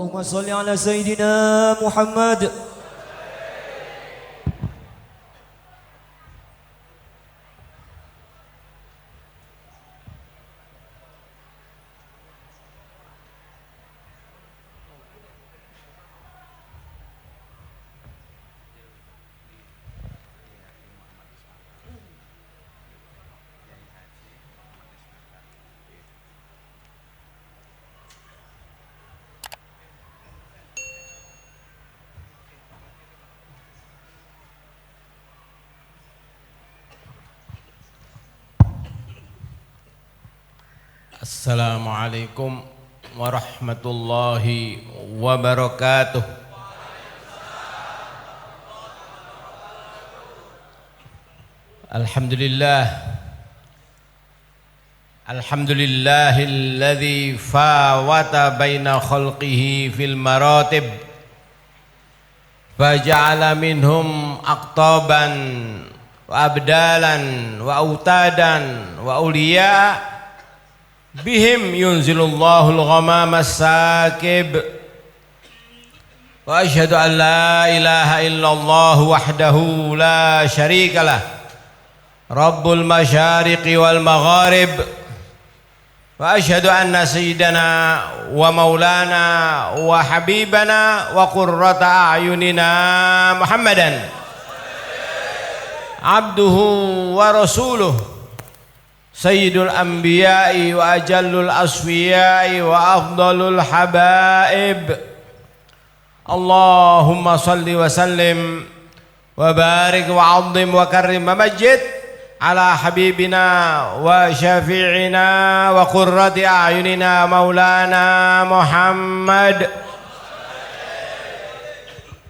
اللهم صل على سيدنا محمد. Assalamualaikum warahmatullahi wabarakatuh. Alhamdulillah, alhamdulillahilladzi fawata baina khalqihi fil maratib faja'ala minhum aqtaban wa abdalan wa autadan wa awliya bihim yunzilullahul ghamama sakib wa asyhadu an la ilaha illallah wahdahu la syarikalah rabbul masyariqi wal magharib wa asyhadu anna sayyidana wa maulana wa habibana wa qurrata a'yunina Muhammadan abduhu wa rasuluh Sayyidul Anbiya'i wa ajallul asfiya'i wa afdalul habaib. Allahumma salli wa sallim wa barik wa azim wa karrim wa majid ala habibina wa syafi'ina wa qurrati a'yunina maulana Muhammad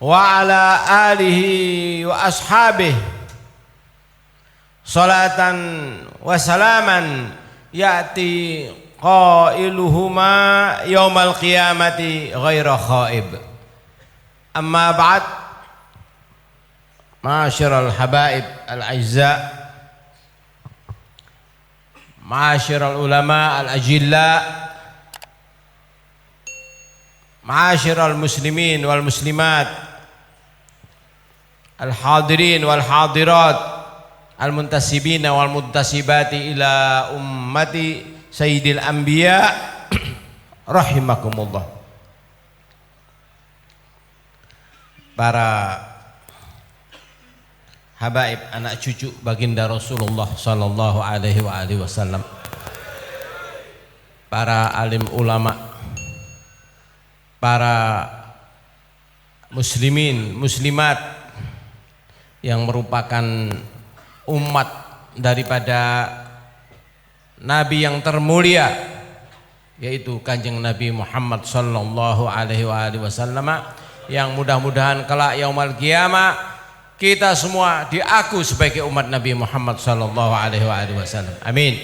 wa ala alihi wa ashabihi salatan wa salaman ya'ti qailuhuma yaumal qiyamati ghaira khaib. Amma ba'd, ma'asyiral habaib al-aizza, ma'asyiral ulama al-ajilla, ma'asyiral muslimin wal muslimat, al-hadirin wal hadirat, al-muntasibina wal muntasibati ila ummati sayyidil anbiya rahimakumullah. Para habaib anak cucu baginda Rasulullah sallallahu alaihi wa alihi wasallam, para alim ulama, para muslimin muslimat yang merupakan umat daripada Nabi yang termulia, yaitu Kanjeng Nabi Muhammad sallallahu alaihi wasallam, yang mudah-mudahan kelak yaumul qiyamah kita semua diaku sebagai umat Nabi Muhammad sallallahu alaihi wasallam. Amin.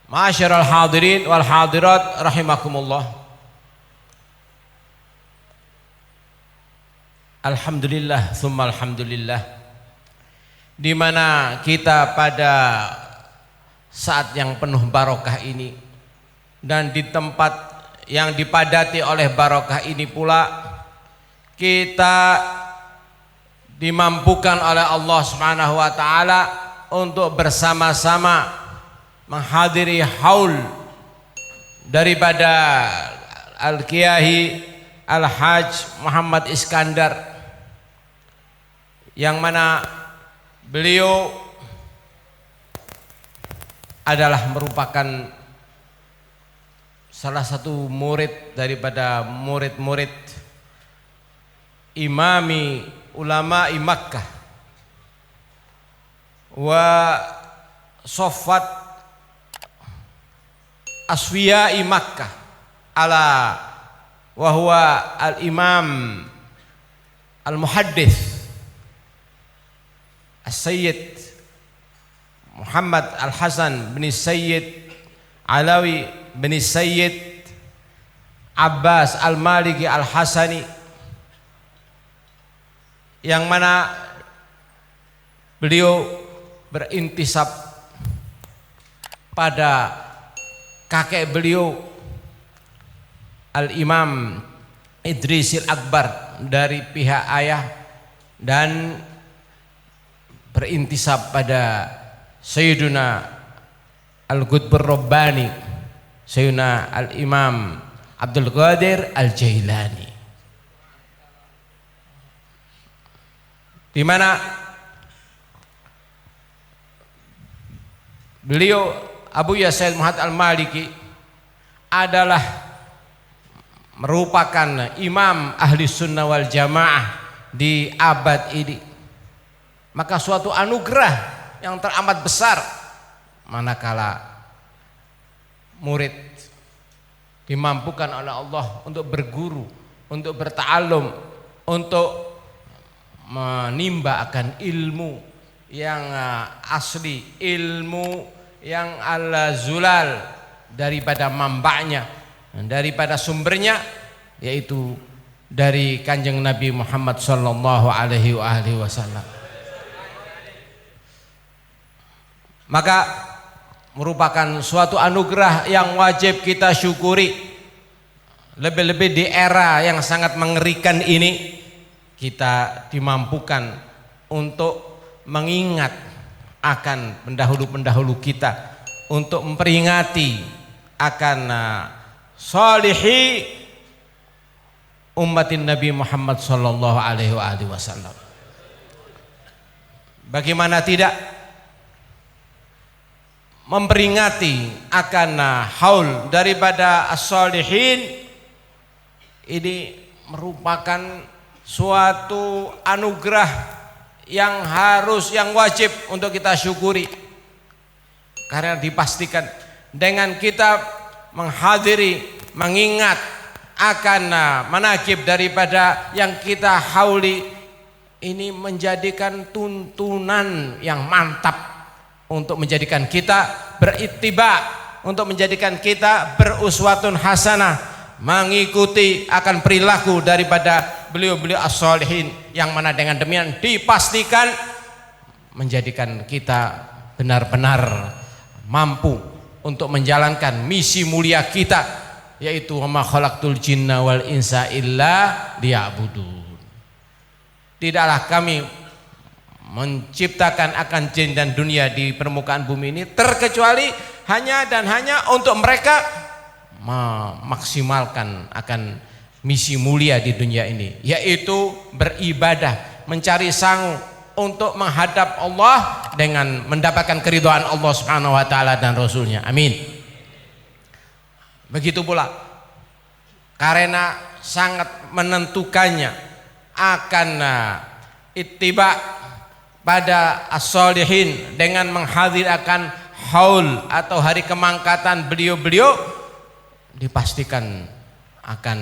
Ma'asyiral hadirin wal hadirat rahimakumullah. Alhamdulillah tsumma alhamdulillah, di mana kita pada saat yang penuh barokah ini dan di tempat yang dipadati oleh barokah ini pula kita dimampukan oleh Allah Subhanahu wa taala untuk bersama-sama menghadiri haul daripada Al-Kiyahi Al-Hajj Muhammad Iskandar, yang mana beliau adalah merupakan salah satu murid daripada murid-murid imami ulama'i Makkah wa soffat aswiya'i Makkah ala wa huwa al-imam al-muhaddits Sayyid Muhammad Al-Hasan bin Sayyid Alawi bin Sayyid Abbas Al-Maliki Al-Hasani, yang mana beliau berintisab pada kakek beliau Al-Imam Idrisil Akbar dari pihak ayah dan berintisab pada Sayyiduna Al-Qutbur Rabbani, Sayyiduna Al-Imam Abdul Qadir Al-Jailani, di mana beliau Abu Yasaid Muhammad Al-Maliki adalah merupakan imam ahli sunnah wal jamaah di abad ini. Maka suatu anugerah yang teramat besar manakala murid dimampukan oleh Allah untuk berguru, untuk berta'allum, untuk menimba akan ilmu yang asli, ilmu yang al-zulal daripada mambaknya, daripada sumbernya, yaitu dari Kanjeng Nabi Muhammad sallallahu alaihi wasallam. Maka merupakan suatu anugerah yang wajib kita syukuri, lebih-lebih di era yang sangat mengerikan ini. Kita dimampukan untuk mengingat akan pendahulu-pendahulu kita, untuk memperingati akan salihi umatin Nabi Muhammad sallallahu alaihi wasallam. Bagaimana tidak memperingati akan haul daripada as-salihin. Ini merupakan suatu anugerah yang harus, yang wajib untuk kita syukuri, karena dipastikan dengan kita menghadiri, mengingat akan manaqib daripada yang kita hauli, ini menjadikan tuntunan yang mantap untuk menjadikan kita berittiba, untuk menjadikan kita beruswatun hasanah, mengikuti akan perilaku daripada beliau-beliau as-salihin, yang mana dengan demikian dipastikan menjadikan kita benar-benar mampu untuk menjalankan misi mulia kita, yaitu wa ma khalaqtul jinna wal insa illa liya'budun. Tidaklah kami menciptakan akan jin dan dunia di permukaan bumi ini terkecuali hanya dan hanya untuk mereka memaksimalkan akan misi mulia di dunia ini, yaitu beribadah, mencari sangu untuk menghadap Allah dengan mendapatkan keridhaan Allah Subhanahu wa taala dan Rasulnya. Amin. Begitu pula karena sangat menentukannya akan ittiba pada as-salihin dengan menghadirkan haul atau hari kemangkatan beliau-beliau, dipastikan akan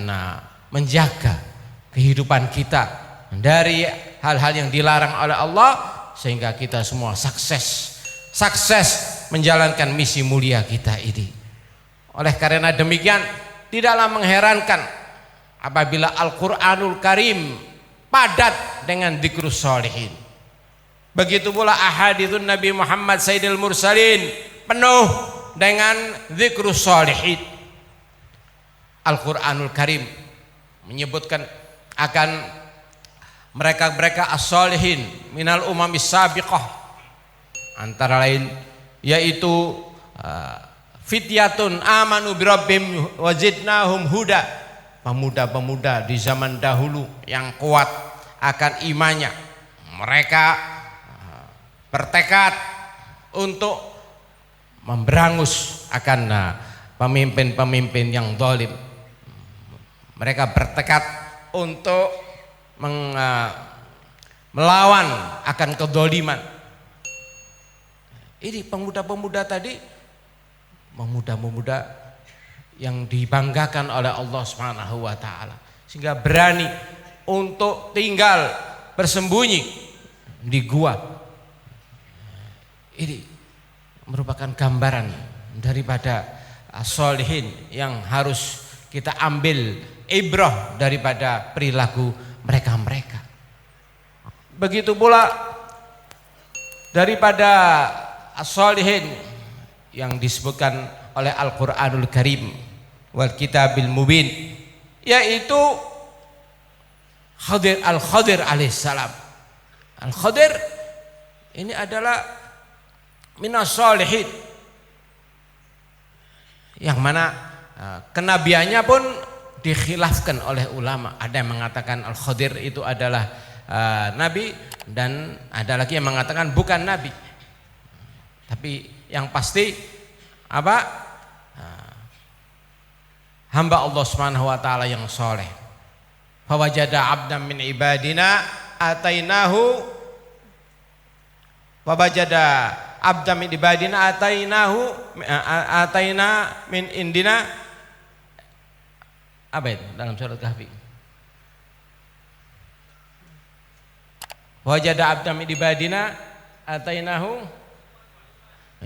menjaga kehidupan kita dari hal-hal yang dilarang oleh Allah, sehingga kita semua sukses menjalankan misi mulia kita ini. Oleh karena demikian, tidaklah mengherankan apabila Al-Qur'anul Karim padat dengan dzikrus sholihin. Begitu pula ahaditsun Nabi Muhammad Sayyidil Mursalin penuh dengan dzikrus sholihin. Al-Qur'anul Karim menyebutkan akan mereka-mereka as-salihin minal umamis sabiqah, antara lain yaitu fityatun amanu birabbihim wazidnahum huda, pemuda-pemuda di zaman dahulu yang kuat akan imannya. Mereka bertekad untuk memberangus akan pemimpin-pemimpin yang zalim. Mereka bertekad untuk melawan akan kezaliman. Ini pemuda-pemuda tadi, pemuda-pemuda yang dibanggakan oleh Allah Subhanahu wa taala, sehingga berani untuk tinggal bersembunyi di gua. Ini merupakan gambaran daripada sholihin yang harus kita ambil ibrah daripada perilaku mereka-mereka. Begitu pula daripada as-sholihin yang disebutkan oleh Al-Qur'anul Karim, wal kitabil mubin, yaitu Al-Khadir alaihissalam. Al-Khadir ini adalah minas sholihin, yang mana kenabiannya pun dikhilafkan oleh ulama. Ada yang mengatakan Al-Khadir itu adalah nabi, dan ada lagi yang mengatakan bukan nabi. Tapi yang pasti apa? Hamba Allah Subhanahu wa taala yang soleh. Fawajada 'abdan min ibadina atainahu, wajada 'abdan min ibadina atainahu, ataina min indina, apa itu dalam surat Kahfi? Wajada 'abdan min ibadina atainahu,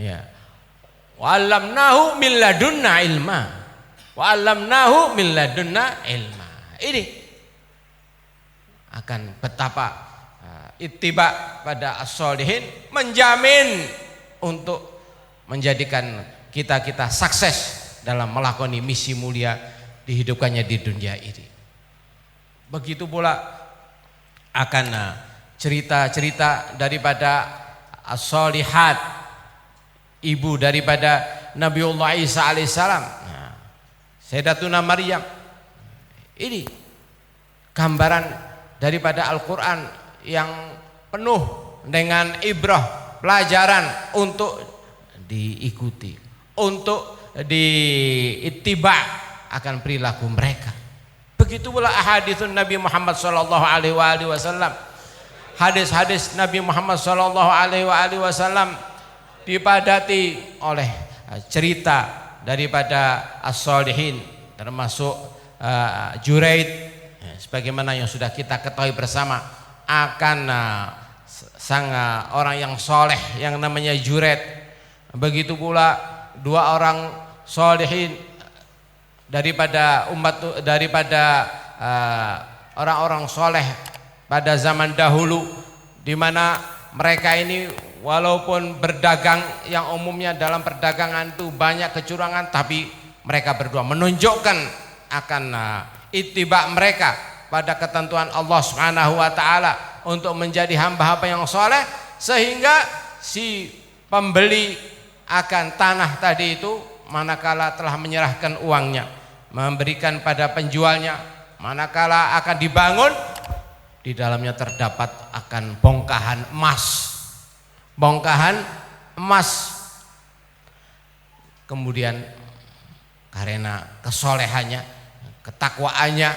ya, wa 'allamnahu min ladunna ilma, wa 'allamnahu min ladunna ilma. Ini akan betapa ittiba pada as-sholihin menjamin untuk menjadikan kita sukses dalam melakoni misi mulia dihidupkannya di dunia ini. Begitu pula akan cerita-cerita daripada as-sholihat, ibu daripada Nabiullah Isa alaihissalam, Sayyidatuna Maryam. Ini gambaran daripada Al-Quran yang penuh dengan ibrah, pelajaran untuk diikuti, untuk diittiba akan perilaku mereka. Begitu pula ahaditsun Nabi Muhammad sallallahu alaihi wasallam. Hadis-hadis Nabi Muhammad sallallahu alaihi wasallam dipadati oleh cerita daripada as-sholihin, termasuk Juraid, sebagaimana yang sudah kita ketahui bersama akan sang orang yang soleh yang namanya Juraid. Begitu pula dua orang solehin daripada orang-orang soleh pada zaman dahulu, di mana mereka ini walaupun berdagang yang umumnya dalam perdagangan itu banyak kecurangan, tapi mereka berdua menunjukkan akan ittiba mereka pada ketentuan Allah Subhanahu wa taala untuk menjadi hamba-hamba yang soleh, sehingga si pembeli akan tanah tadi itu manakala telah menyerahkan uangnya, memberikan pada penjualnya, manakala akan dibangun, di dalamnya terdapat akan bongkahan emas. Kemudian karena kesolehannya, ketakwaannya,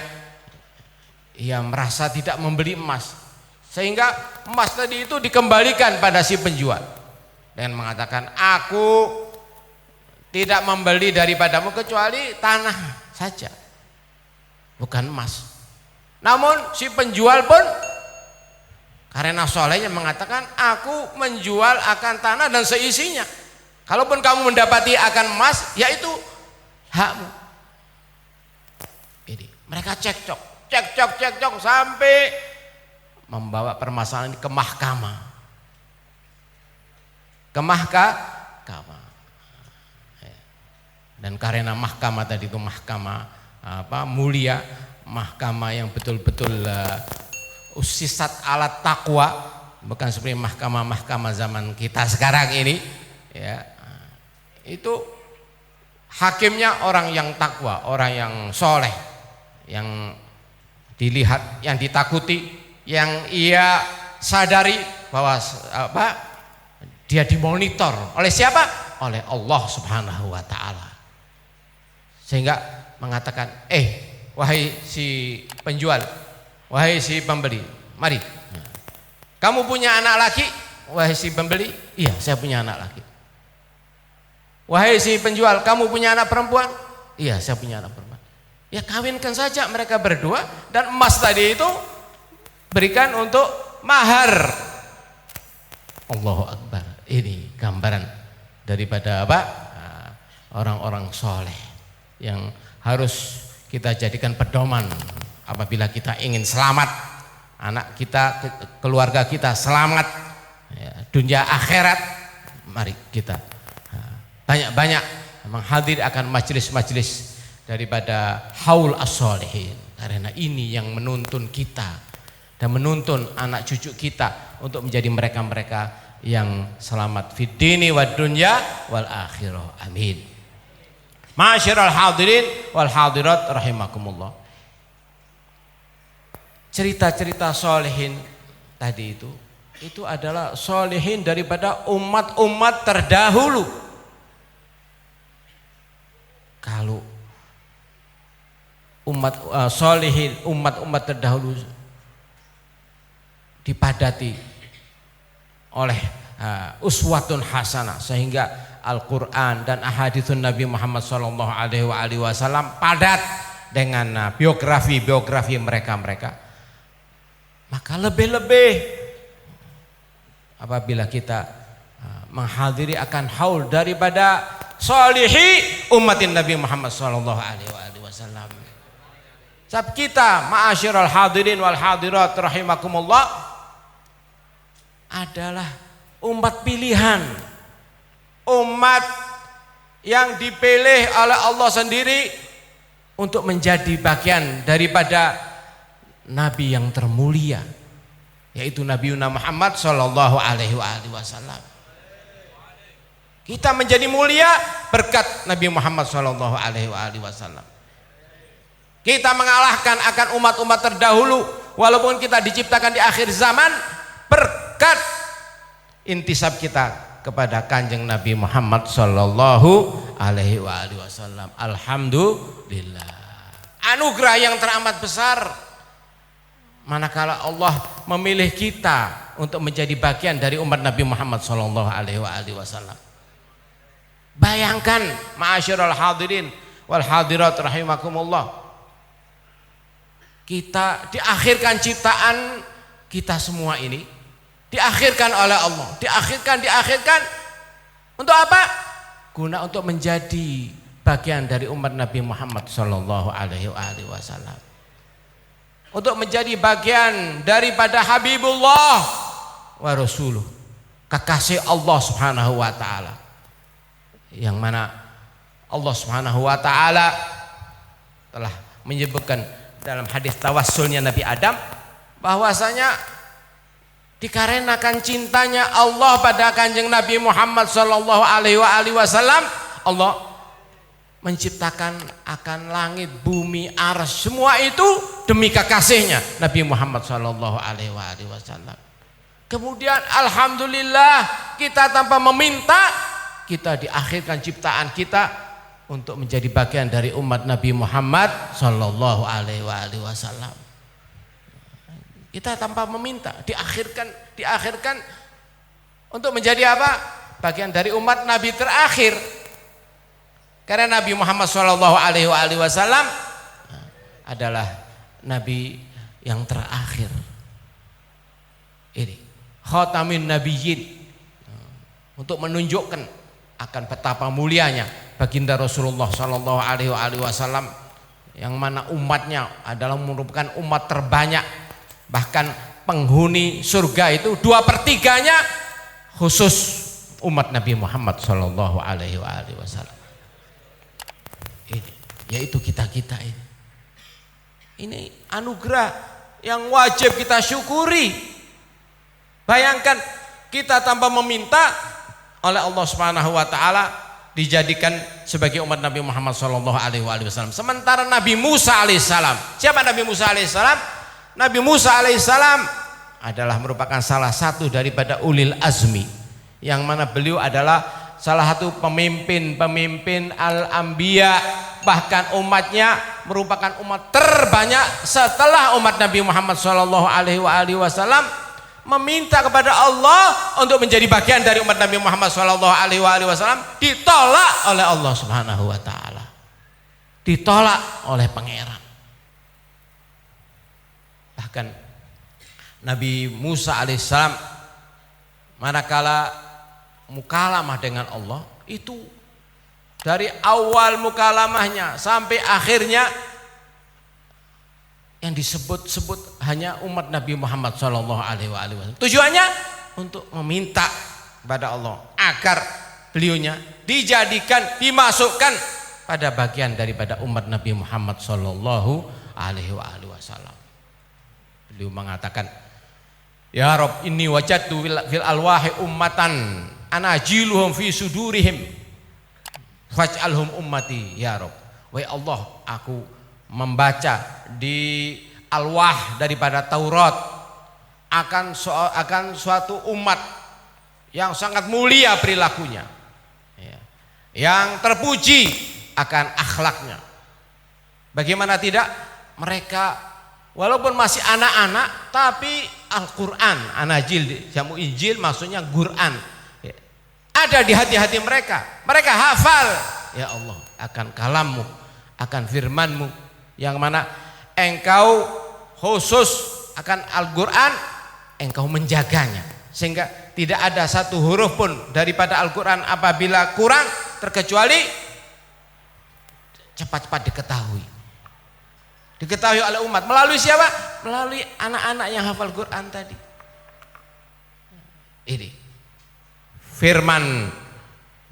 ia merasa tidak membeli emas, sehingga emas tadi itu dikembalikan pada si penjual dengan mengatakan, aku tidak membeli daripadamu kecuali tanah saja, bukan emas. Namun si penjual pun karena solehnya mengatakan, aku menjual akan tanah dan seisinya, kalaupun kamu mendapati akan emas, yaitu hakmu. Ini mereka cekcok sampai membawa permasalahan ini ke mahkamah. Dan karena mahkamah tadi itu mahkamah mulia, mahkamah yang betul-betul usisat alat takwa, bukan seperti mahkamah-mahkamah zaman kita sekarang ini, ya. Itu hakimnya orang yang takwa, orang yang soleh, yang dilihat, yang ditakuti, yang ia sadari bahwa dia dimonitor oleh siapa? Oleh Allah Subhanahu wa taala. Sehingga mengatakan, wahai si penjual, wahai si pembeli, mari. Kamu punya anak laki? Wahai si pembeli, iya, saya punya anak laki. Wahai si penjual, kamu punya anak perempuan? Iya, saya punya anak perempuan. Ya kawinkan saja mereka berdua, dan emas tadi itu berikan untuk mahar. Allahu Akbar. Ini gambaran daripada orang-orang soleh yang harus kita jadikan pedoman apabila kita ingin selamat, anak kita, keluarga kita selamat, ya, dunia akhirat. Mari kita banyak-banyak menghadir akan majelis-majelis daripada haul as-solihin. Karena ini yang menuntun kita dan menuntun anak cucu kita untuk menjadi mereka-mereka yang selamat fid dini wad dunya wal akhirah. Amin. Ma'asyiral hadirin wal hadirat rahimakumullah. Cerita-cerita solihin tadi itu adalah solihin daripada umat-umat terdahulu. Kalau umat solihin, umat-umat terdahulu dipadati oleh uswatun hasanah, sehingga Al-Quran dan ahaditsun Nabi Muhammad SAW padat dengan biografi mereka. Maka lebih-lebih apabila kita menghadiri akan haul daripada solihi umatin Nabi Muhammad SAW. Sebab kita ma'asyiral hadirin wal hadirat rahimakumullah adalah umat pilihan, umat yang dipilih oleh Allah sendiri untuk menjadi bagian daripada Nabi yang termulia, yaitu Nabi Muhammad sallallahu alaihi wasallam. Kita menjadi mulia berkat Nabi Muhammad sallallahu alaihi wasallam. Kita mengalahkan akan umat-umat terdahulu, walaupun kita diciptakan di akhir zaman, berkat intisab kita kepada kanjeng Nabi Muhammad sallallahu alaihi wasallam. Alhamdulillah, anugerah yang teramat besar manakala Allah memilih kita untuk menjadi bagian dari umat Nabi Muhammad sallallahu alaihi wasallam. Bayangkan ma'asyiral hadirin wal hadirat rahimakumullah, kita diakhirkan ciptaan kita semua ini, diakhirkan oleh Allah, diakhirkan untuk apa? Guna untuk menjadi bagian dari umat Nabi Muhammad sallallahu alaihi wasallam, untuk menjadi bagian daripada Habibullah wa Rasuluh, kekasih Allah Subhanahu wa taala, yang mana Allah Subhanahu wa taala telah menyebutkan dalam hadis tawassulnya Nabi Adam bahwasanya dikarenakan cintanya Allah pada kanjeng Nabi Muhammad sallallahu alaihi wasallam, Allah menciptakan akan langit, bumi, arsy, semua itu demi kekasihnya Nabi Muhammad sallallahu alaihi wasallam. Kemudian alhamdulillah kita tanpa meminta, kita diakhirkan ciptaan kita untuk menjadi bagian dari umat Nabi Muhammad sallallahu alaihi wasallam. Kita tanpa meminta diakhirkan untuk menjadi apa? Bagian dari umat Nabi terakhir. Karena Nabi Muhammad sallallahu alaihi wasallam adalah Nabi yang terakhir. Ini khatamin nabiyyin, untuk menunjukkan akan betapa mulianya baginda Rasulullah sallallahu alaihi wasallam, yang mana umatnya adalah merupakan umat terbanyak. Bahkan penghuni surga itu 2/3-nya khusus umat Nabi Muhammad sallallahu alaihi wasallam. Ini yaitu kita ini. Ini anugerah yang wajib kita syukuri. Bayangkan kita tanpa meminta oleh Allah Subhanahu wa taala dijadikan sebagai umat Nabi Muhammad sallallahu alaihi wasallam. Sementara Nabi Musa alaihissalam, siapa Nabi Musa alaihissalam? Nabi Musa alaihissalam adalah merupakan salah satu daripada ulil azmi, yang mana beliau adalah salah satu pemimpin al-anbiya, bahkan umatnya merupakan umat terbanyak setelah umat Nabi Muhammad sallallahu alaihi wasallam meminta kepada Allah untuk menjadi bagian dari umat Nabi Muhammad sallallahu alaihi wasallam, ditolak oleh Allah Subhanahu wa taala. Ditolak oleh pangeran. Bahkan Nabi Musa alaihissalam manakala mukalamah dengan Allah, itu dari awal mukalamahnya sampai akhirnya yang disebut-sebut hanya umat Nabi Muhammad sallallahu alaihi wasallam. Tujuannya untuk meminta kepada Allah agar beliaunya dijadikan, dimasukkan pada bagian daripada umat Nabi Muhammad sallallahu alaihi wasallam. Beliau mengatakan, ya Rabb, inni wajadtu fil alwahi ummatan anajiluhum fi sudurihim faj'alhum ummati ya Rabb. Wahai Allah, aku membaca di alwah daripada Taurat akan suatu umat yang sangat mulia perilakunya, yang terpuji akan akhlaknya. Bagaimana tidak, mereka walaupun masih anak-anak tapi Al-Quran, Anajil, jamu Injil maksudnya Quran, ada di hati-hati mereka. Mereka hafal, ya Allah, akan kalammu, akan firmanmu, yang mana engkau khusus akan Al-Quran, engkau menjaganya, sehingga tidak ada satu huruf pun daripada Al-Quran apabila kurang terkecuali cepat-cepat diketahui oleh umat. Melalui siapa? Melalui anak-anak yang hafal Quran tadi. Ini firman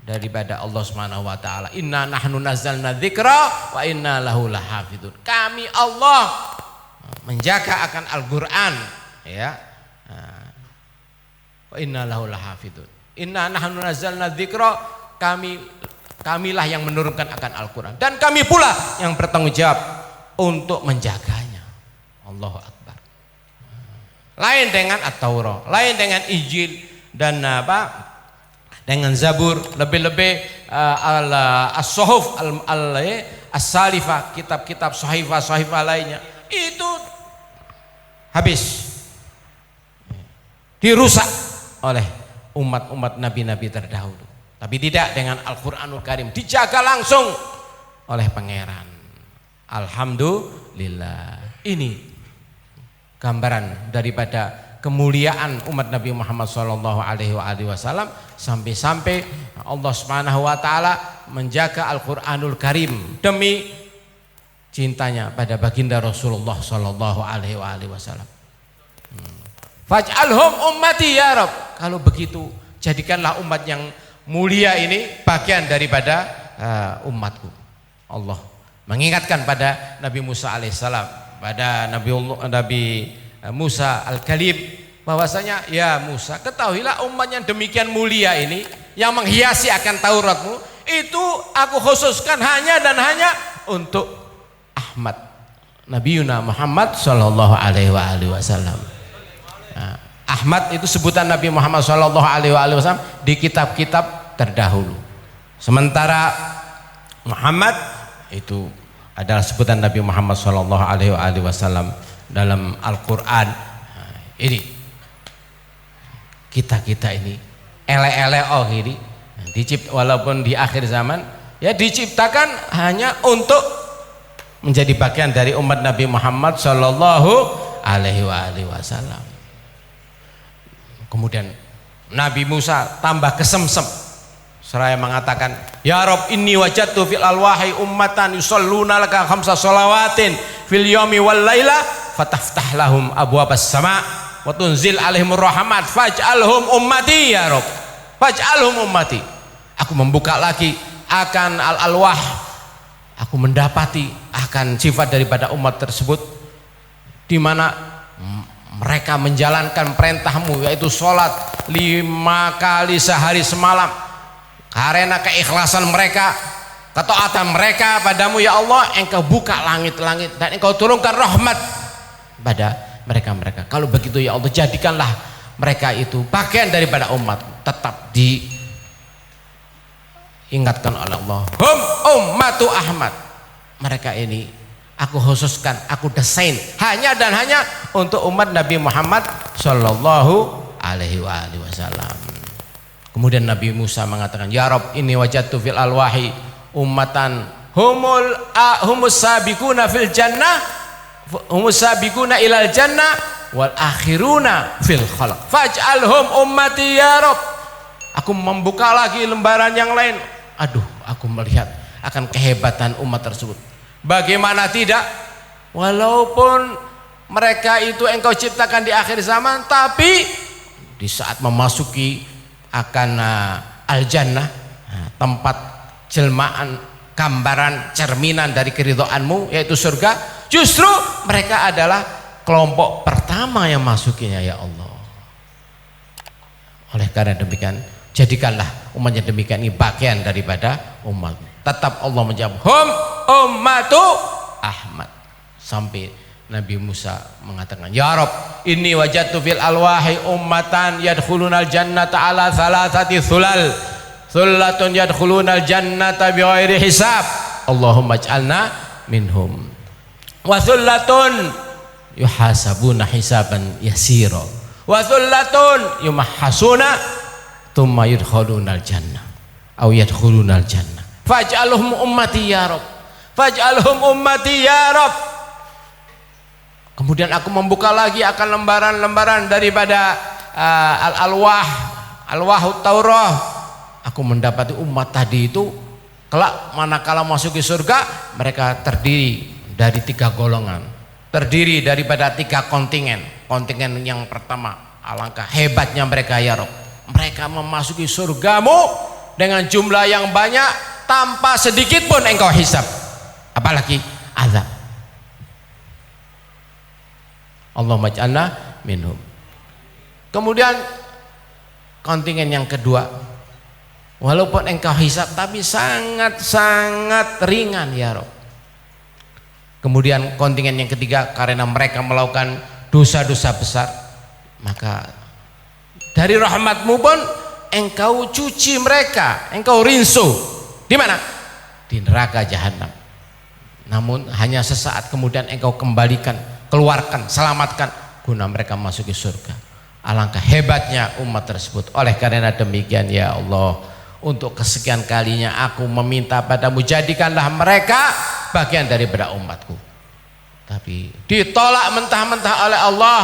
daripada Allah Subhanahu wa taala, inna nahnu nazzalna dzikra wa inna lahu lahafidun. Kami Allah menjaga akan Al-Quran, ya. Wa inna lahu lahafidun. Inna nahnu nazzalna dzikra, kamilah yang menurunkan akan Al-Quran, dan kami pula yang bertanggung jawab untuk menjaganya. Allahu Akbar. Lain dengan At-Taurat, lain dengan Injil dan dengan Zabur, lebih-lebih as-suhuf as-salifah, kitab-kitab sahifah lainnya itu habis dirusak oleh umat-umat nabi-nabi terdahulu. Tapi tidak dengan Al-Quranul Karim, dijaga langsung oleh Pangeran. Alhamdulillah. Ini gambaran daripada kemuliaan umat Nabi Muhammad sallallahu alaihi wasallam, sampai-sampai Allah Subhanahu wa taala menjaga Al-Qur'anul Karim demi cintanya pada baginda Rasulullah sallallahu alaihi wasallam. Faj'alhum ummati ya Rabb. Kalau begitu, jadikanlah umat yang mulia ini bagian daripada umatku. Allah mengingatkan pada Nabi Musa alaihissalam, pada Nabi Musa al-Kalim, bahwasanya ya Musa, ketahuilah umat yang demikian mulia ini, yang menghiasi akan Tauratmu, itu aku khususkan hanya dan hanya untuk Ahmad, Nabiuna Muhammad sallallahu alaihi wasallam. Ahmad itu sebutan Nabi Muhammad sallallahu alaihi wasallam di kitab-kitab terdahulu. Sementara Muhammad itu adalah sebutan Nabi Muhammad sallallahu alaihi wasallam dalam Al-Qur'an. Ini kita ini ele-ele ini walaupun di akhir zaman ya diciptakan hanya untuk menjadi bagian dari umat Nabi Muhammad sallallahu alaihi wasallam. Kemudian Nabi Musa tambah kesemsem seraya mengatakan, ya Rabb, inni wajadtu fil alwahi ummatan yusalluna laka khamsa shalawatin fil yaumi wal laila fataftah lahum abwabas sama wa tunzil alaihimur rahmat faj'alhum ummati ya Rabb, faj'alhum ummati. Aku membuka lagi akan al-alwah, aku mendapati akan sifat daripada umat tersebut, di mana mereka menjalankan perintahmu, yaitu sholat 5 kali sehari semalam. Karena keikhlasan mereka, ketaatan mereka padamu ya Allah, engkau buka langit-langit dan engkau turunkan rahmat pada mereka. Kalau begitu ya Allah, jadikanlah mereka itu bagian daripada umat, tetap diingatkan oleh Allah, hum ummatu Ahmad. Mereka ini aku khususkan, aku desain hanya dan hanya untuk umat Nabi Muhammad sallallahu alaihi wasallam. Kemudian Nabi Musa mengatakan, ya Rabb, inni wajadtu fil alwahi ummatan humus sabiquna fil jannah, humus sabiquna ilal jannah wal akhiruna fil khalq faj'alhum ummati ya Rabb. Aku membuka lagi lembaran yang lain. Aduh, aku melihat akan kehebatan umat tersebut. Bagaimana tidak, walaupun mereka itu engkau ciptakan di akhir zaman, tapi di saat memasuki akan al-jannah, tempat jelmaan gambaran cerminan dari keridhaanmu yaitu surga, justru mereka adalah kelompok pertama yang masukinya ya Allah. Oleh karena demikian, jadikanlah umat yang demikian ini bagian daripada umat. Tetap Allah menjawab hum ummatu Ahmad, sampai Nabi Musa mengatakan, ya Rabb, inni wajadtu fil alwahi ummatan yadkhulunal jannata ala thalathati thulal, thullatun yadkhulunal jannata bighairi hisab, Allahumma ij'alna minhum, wa thullatun yuhasabuna hisaban yasira, wa thullatun yumahhasuna thumma yadkhulunal jannah aw yadkhulunal jannah faj'alhum ummati ya Rabb, faj'alhum ummati ya Rabb. Kemudian aku membuka lagi akan lembaran-lembaran daripada al-alwahut Taurah. Aku mendapati umat tadi itu kelak manakala masuk ke surga, mereka terdiri dari 3 golongan, terdiri daripada 3 kontingen. Kontingen yang pertama, alangkah hebatnya mereka ya Rabb, mereka memasuki surgamu dengan jumlah yang banyak tanpa sedikit pun engkau hisab, apalagi azab. Allahumma ij'alna minhum. Kemudian kontingen yang kedua, walaupun engkau hisab tapi sangat-sangat ringan ya Rabb. Kemudian kontingen yang ketiga, karena mereka melakukan dosa-dosa besar, maka dari rahmatmu pun engkau cuci mereka, engkau rinso. Di mana? Di neraka jahanam. Namun hanya sesaat kemudian engkau kembalikan, keluarkan, selamatkan guna mereka masuk ke surga. Alangkah hebatnya umat tersebut. Oleh karena demikian ya Allah, untuk kesekian kalinya aku meminta padamu, jadikanlah mereka bagian daripada umatku. Tapi ditolak mentah-mentah oleh Allah.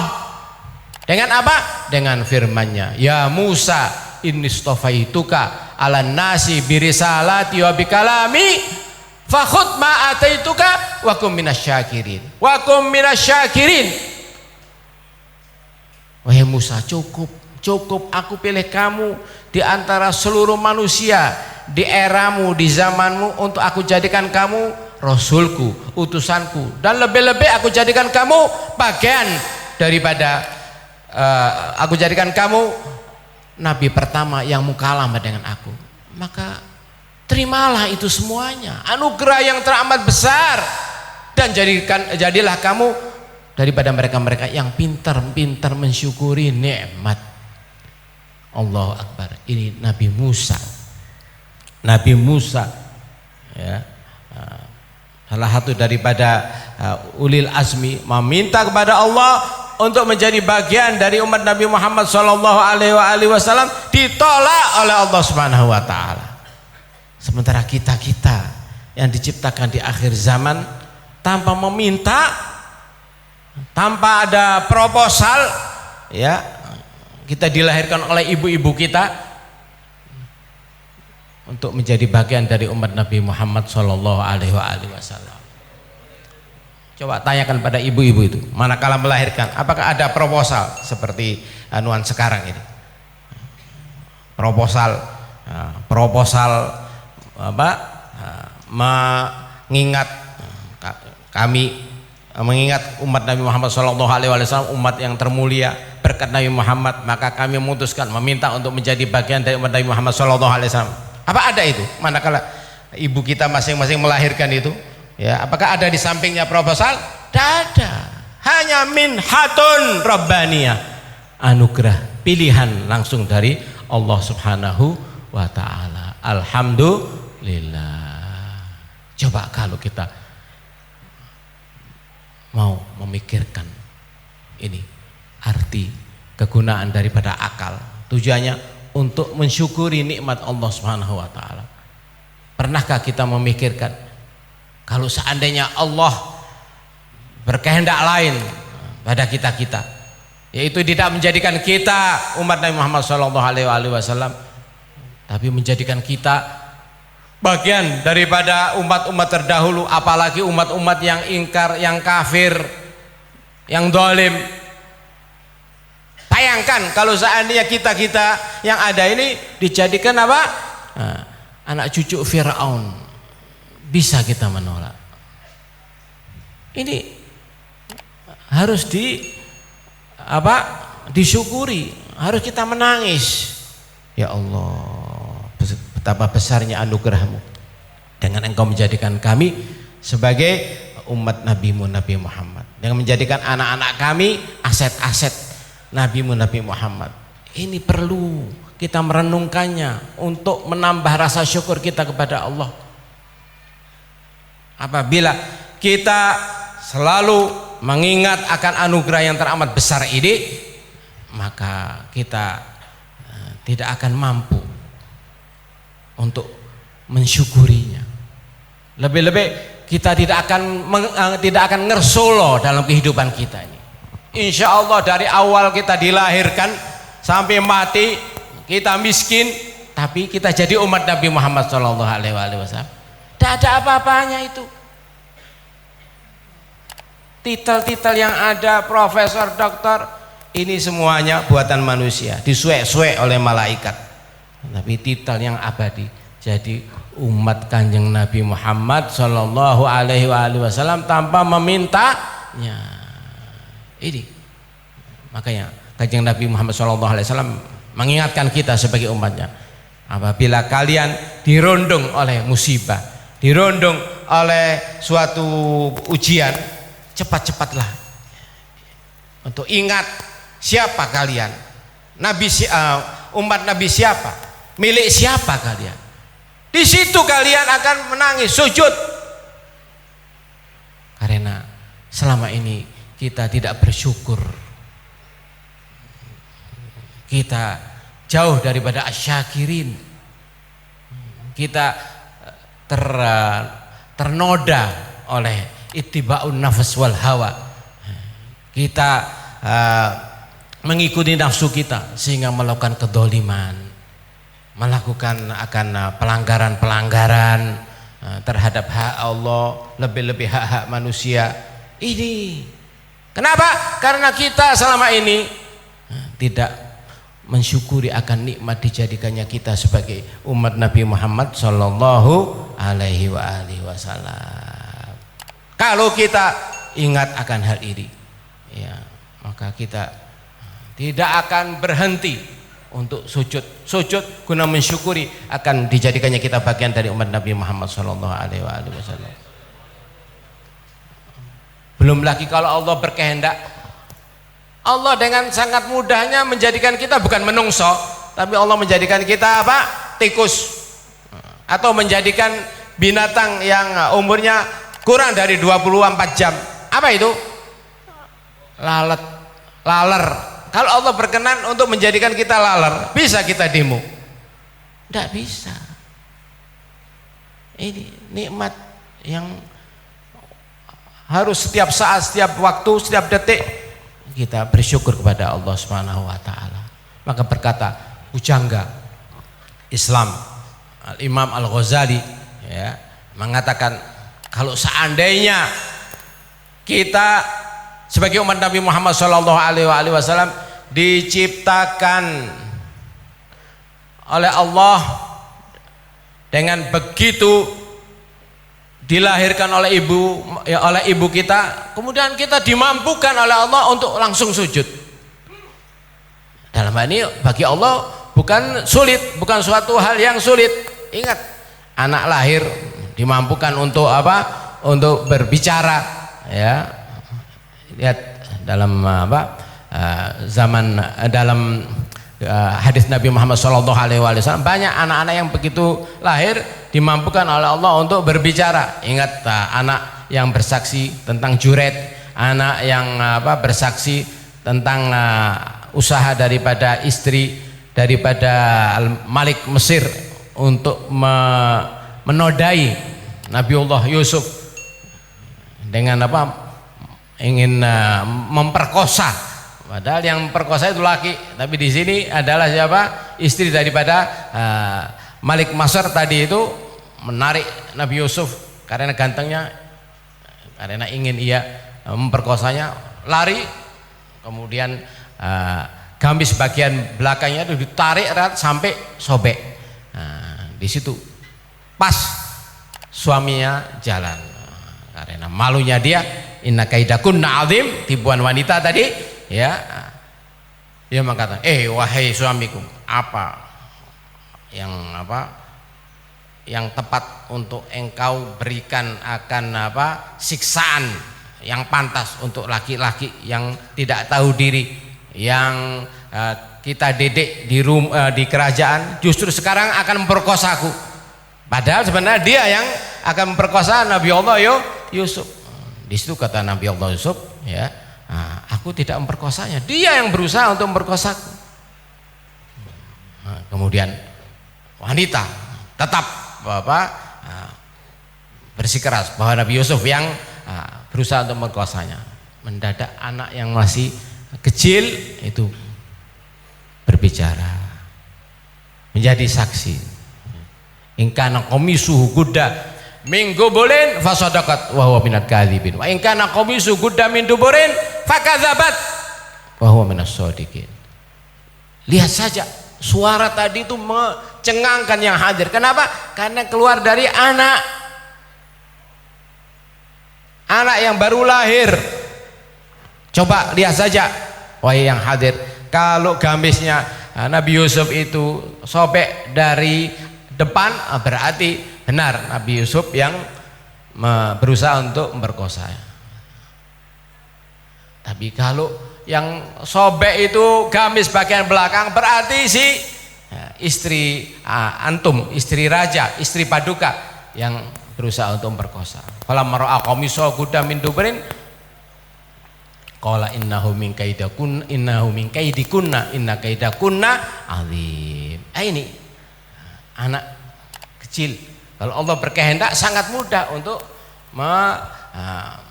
Dengan apa? Dengan firman-Nya, ya Musa inni istofaituka ala nasi birisalati wa bikalami fakhud ma ataituka wa kum minasyakirin, wa kum minasyakirin. Wahai Musa, cukup aku pilih kamu di antara seluruh manusia di eramu, di zamanmu, untuk aku jadikan kamu rasulku, utusanku, dan lebih-lebih aku jadikan kamu bagian daripada aku jadikan kamu nabi pertama yang mukalamah dengan aku. Maka terimalah itu semuanya, anugerah yang teramat besar, dan jadilah kamu daripada mereka-mereka yang pintar-pintar mensyukuri nikmat. Allahu Akbar. Ini Nabi Musa ya, salah satu daripada ulil azmi, meminta kepada Allah untuk menjadi bagian dari umat Nabi Muhammad sallallahu alaihi wasallam, ditolak oleh Allah Subhanahu wa taala. Sementara kita yang diciptakan di akhir zaman tanpa meminta, tanpa ada proposal, ya, kita dilahirkan oleh ibu-ibu kita untuk menjadi bagian dari umat Nabi Muhammad sallallahu alaihi wasallam. Coba tanyakan pada ibu-ibu itu, manakala melahirkan, apakah ada proposal seperti anuan sekarang ini? Proposal apa? Mengingat kami, mengingat umat Nabi Muhammad sallallahu alaihi wasallam, umat yang termulia berkat Nabi Muhammad, maka kami memutuskan meminta untuk menjadi bagian dari umat Nabi Muhammad sallallahu alaihi wasallam. Apa ada itu? Manakala ibu kita masing-masing melahirkan itu, ya, apakah ada di sampingnya proposal? Tidak ada. Hanya minhatun rabbaniyah, anugerah pilihan langsung dari Allah Subhanahu wa taala. Alhamdulillah. Coba kalau kita mau memikirkan ini, arti kegunaan daripada akal, tujuannya untuk mensyukuri nikmat Allah Subhanahu wa taala. Pernahkah kita memikirkan kalau seandainya Allah berkehendak lain pada kita, yaitu tidak menjadikan kita umat Nabi Muhammad sallallahu alaihi wasallam, tapi menjadikan kita bagian daripada umat-umat terdahulu, apalagi umat-umat yang ingkar, yang kafir, yang zalim. Bayangkan kalau seandainya kita yang ada ini dijadikan apa? Anak cucu Fir'aun, bisa kita menolak. Ini harus disyukuri, harus kita menangis. Ya Allah, betapa besarnya anugerahmu dengan engkau menjadikan kami sebagai umat Nabi-Mu Nabi Muhammad, dengan menjadikan anak-anak kami aset-aset Nabi-Mu Nabi Muhammad. Ini perlu kita merenungkannya untuk menambah rasa syukur kita kepada Allah. Apabila kita selalu mengingat akan anugerah yang teramat besar ini, maka kita tidak akan mampu untuk mensyukurinya. Lebih-lebih kita tidak akan ngersolo dalam kehidupan kita ini. Insya Allah dari awal kita dilahirkan sampai mati kita miskin, tapi kita jadi umat Nabi Muhammad SAW. Tidak ada apa-apanya itu. Titel-titel yang ada, profesor, doktor, ini semuanya buatan manusia, disuek-suek oleh malaikat. Tapi titel yang abadi, jadi umat Kanjeng Nabi Muhammad Sallallahu Alaihi Wasallam tanpa memintanya. Ini makanya Kanjeng Nabi Muhammad Sallallahu Alaihi Wasallam mengingatkan kita sebagai umatnya, apabila kalian dirundung oleh musibah, dirundung oleh suatu ujian, cepat-cepatlah untuk ingat siapa kalian, umat Nabi siapa, milik siapa kalian. Di situ kalian akan menangis, sujud, karena selama ini kita tidak bersyukur, kita jauh daripada asyakirin, kita ternoda oleh ittiba'un nafas wal hawa, kita mengikuti nafsu kita sehingga melakukan kedoliman, melakukan akan pelanggaran-pelanggaran terhadap hak Allah, lebih-lebih hak-hak manusia. Ini kenapa? Karena kita selama ini tidak mensyukuri akan nikmat dijadikannya kita sebagai umat Nabi Muhammad Sallallahu Alaihi Wasallam. Kalau kita ingat akan hal ini, ya, maka kita tidak akan berhenti untuk sujud guna mensyukuri akan dijadikannya kita bagian dari umat Nabi Muhammad Sallallahu Alaihi Wasallam. Belum lagi kalau Allah berkehendak, Allah dengan sangat mudahnya menjadikan kita bukan menungso, tapi Allah menjadikan kita apa? Tikus, atau menjadikan binatang yang umurnya kurang dari 24 jam. Apa itu? Laler. Kalau Allah berkenan untuk menjadikan kita laler, bisa kita demo? Tidak bisa. Ini nikmat yang harus setiap saat, setiap waktu, setiap detik kita bersyukur kepada Allah Subhanahu wa taala. Maka berkata pujangga Islam Al-Imam Al-Ghazali, ya, mengatakan kalau seandainya kita sebagai umat Nabi Muhammad Sallallahu Alaihi Wasallam diciptakan oleh Allah dengan begitu, dilahirkan oleh ibu kita, kemudian kita dimampukan oleh Allah untuk langsung sujud. Dalam hal ini bagi Allah bukan sulit, bukan suatu hal yang sulit. Ingat, anak lahir dimampukan untuk apa? Untuk berbicara, ya. Lihat dalam dalam hadis Nabi Muhammad SAW, banyak anak-anak yang begitu lahir dimampukan oleh Allah untuk berbicara. Ingat, anak yang bersaksi tentang juret, anak yang bersaksi tentang usaha daripada istri daripada Malik Mesir untuk menodai Nabiullah Yusuf dengan ingin memperkosa, padahal yang memperkosa itu laki, tapi di sini adalah siapa? Istri daripada Malik Mesir tadi itu menarik Nabi Yusuf karena gantengnya, karena ingin ia memperkosanya, lari, kemudian gamis bagian belakangnya itu ditarik erat sampai sobek. Di situ pas suaminya jalan. Karena malunya dia, inna kaidakunna azim, tipuan wanita tadi, ya. Dia mengatakan, wahai suamiku, apa yang tepat untuk engkau berikan akan siksaan yang pantas untuk laki-laki yang tidak tahu diri, yang kita didik di kerajaan, justru sekarang akan memperkosaku. Padahal sebenarnya dia yang akan memperkosa Nabi Allah Yusuf. Di situ kata Nabi Allah Yusuf, ya, aku tidak memperkosanya, dia yang berusaha untuk memperkosaku. Kemudian wanita tetap bersikeras bahwa Nabi Yusuf yang berusaha untuk memperkosanya. Mendadak anak yang masih kecil itu berbicara, menjadi saksi. In kana qamisuhu qudda min qubulin fasadaqat wa huwa minal kadzibin wa in kana qamisuhu qudda min duburin fakadzabat wa huwa minas shadiqin. Lihat saja, suara tadi itu mencengangkan yang hadir. Kenapa? Karena keluar dari anak yang baru lahir. Coba lihat saja, wahai yang hadir, kalau gamisnya Nabi Yusuf itu sobek dari depan, berarti benar Nabi Yusuf yang berusaha untuk memperkosa. Tapi kalau yang sobek itu gamis bagian belakang, berarti si istri antum, istri raja, istri paduka yang berusaha untuk memperkosa. Falamma ra'a qamisahu qudda min dubrin qala innahu min kaidakunna inna kaidakunna azim. Ini anak kecil, kalau Allah berkehendak sangat mudah untuk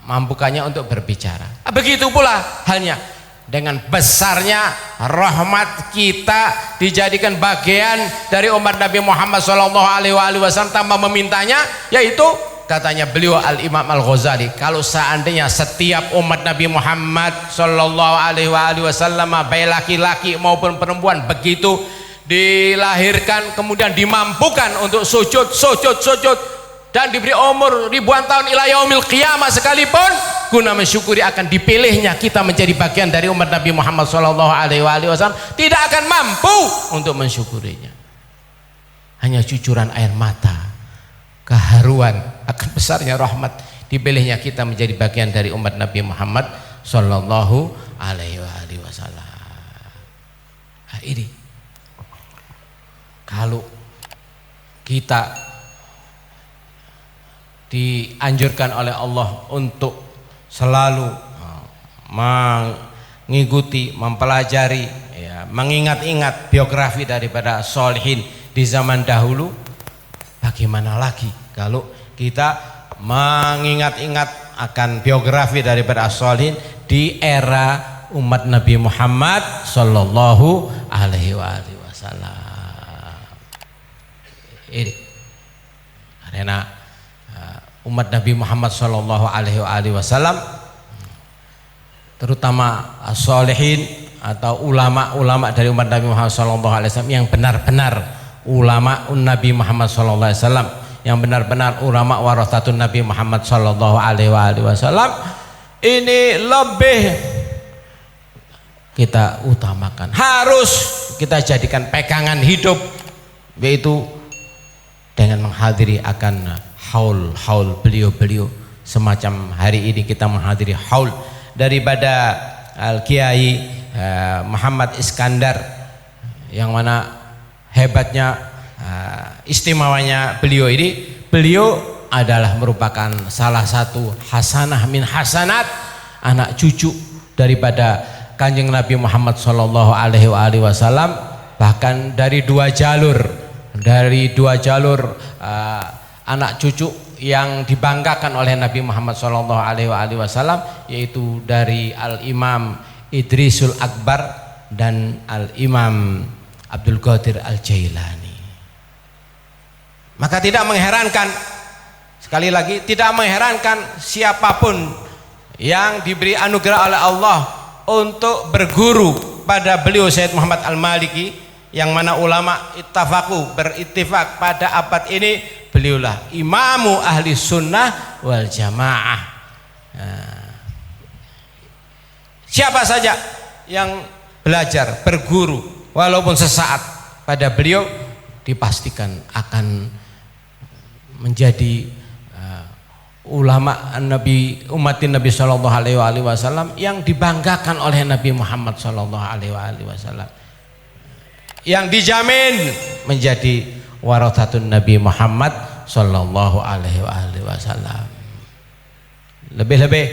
mampukannya untuk berbicara. Begitu pula halnya dengan besarnya rahmat kita dijadikan bagian dari umat Nabi Muhammad SAW tanpa memintanya, yaitu katanya beliau Al-Imam Al-Ghazali, kalau seandainya setiap umat Nabi Muhammad SAW, baik laki-laki maupun perempuan, begitu dilahirkan kemudian dimampukan untuk sujud dan diberi umur ribuan tahun ila yaumil qiyamah sekalipun, guna mensyukuri akan dipilihnya kita menjadi bagian dari umat Nabi Muhammad SAW, tidak akan mampu untuk mensyukurinya. Hanya cucuran air mata, keharuan akan besarnya rahmat dipilihnya kita menjadi bagian dari umat Nabi Muhammad SAW. Ini kalau kita dianjurkan oleh Allah untuk selalu mengikuti, mempelajari, ya, mengingat-ingat biografi daripada sholihin di zaman dahulu, bagaimana lagi kalau kita mengingat-ingat akan biografi daripada sholihin di era umat Nabi Muhammad Sallallahu Alaihi Wasallam. Ini karena umat Nabi Muhammad Sallallahu Alaihi Wasallam, terutama sholihin atau ulama-ulama dari umat Nabi Muhammad Sallallahu Alaihi Wasallam yang benar-benar ulama Nabi Muhammad Sallallahu Alaihi Wasallam, yang benar-benar ulama warathatun Nabi Muhammad Sallallahu Alaihi Wasallam, ini lebih kita utamakan, harus kita jadikan pegangan hidup, yaitu dengan menghadiri akan haul beliau-beliau. Semacam hari ini kita menghadiri haul daripada Al-Kiai Muhammad Iskandar, yang mana hebatnya, istimewanya beliau ini, beliau adalah merupakan salah satu hasanah min hasanat, anak cucu daripada Kanjeng Nabi Muhammad Sallallahu Alaihi Wasallam, bahkan dari dua jalur anak cucu yang dibanggakan oleh Nabi Muhammad Sallallahu Alaihi Wasallam, yaitu dari Al-Imam Idrisul Akbar dan Al-Imam Abdul Qadir Al-Jailani. Maka tidak mengherankan, sekali lagi tidak mengherankan siapapun yang diberi anugerah oleh Allah untuk berguru pada beliau Sayyid Muhammad Al-Maliki, yang mana ulama ittifaq pada abad ini beliaulah imamu ahli sunnah wal jamaah. Siapa saja yang belajar, berguru walaupun sesaat pada beliau dipastikan akan menjadi ulama Nabi, umatin Nabi Shallallahu Alaihi Wasallam yang dibanggakan oleh Nabi Muhammad Shallallahu Alaihi Wasallam, yang dijamin menjadi warathatun Nabi Muhammad Shallallahu Alaihi Wasallam. Lebih-lebih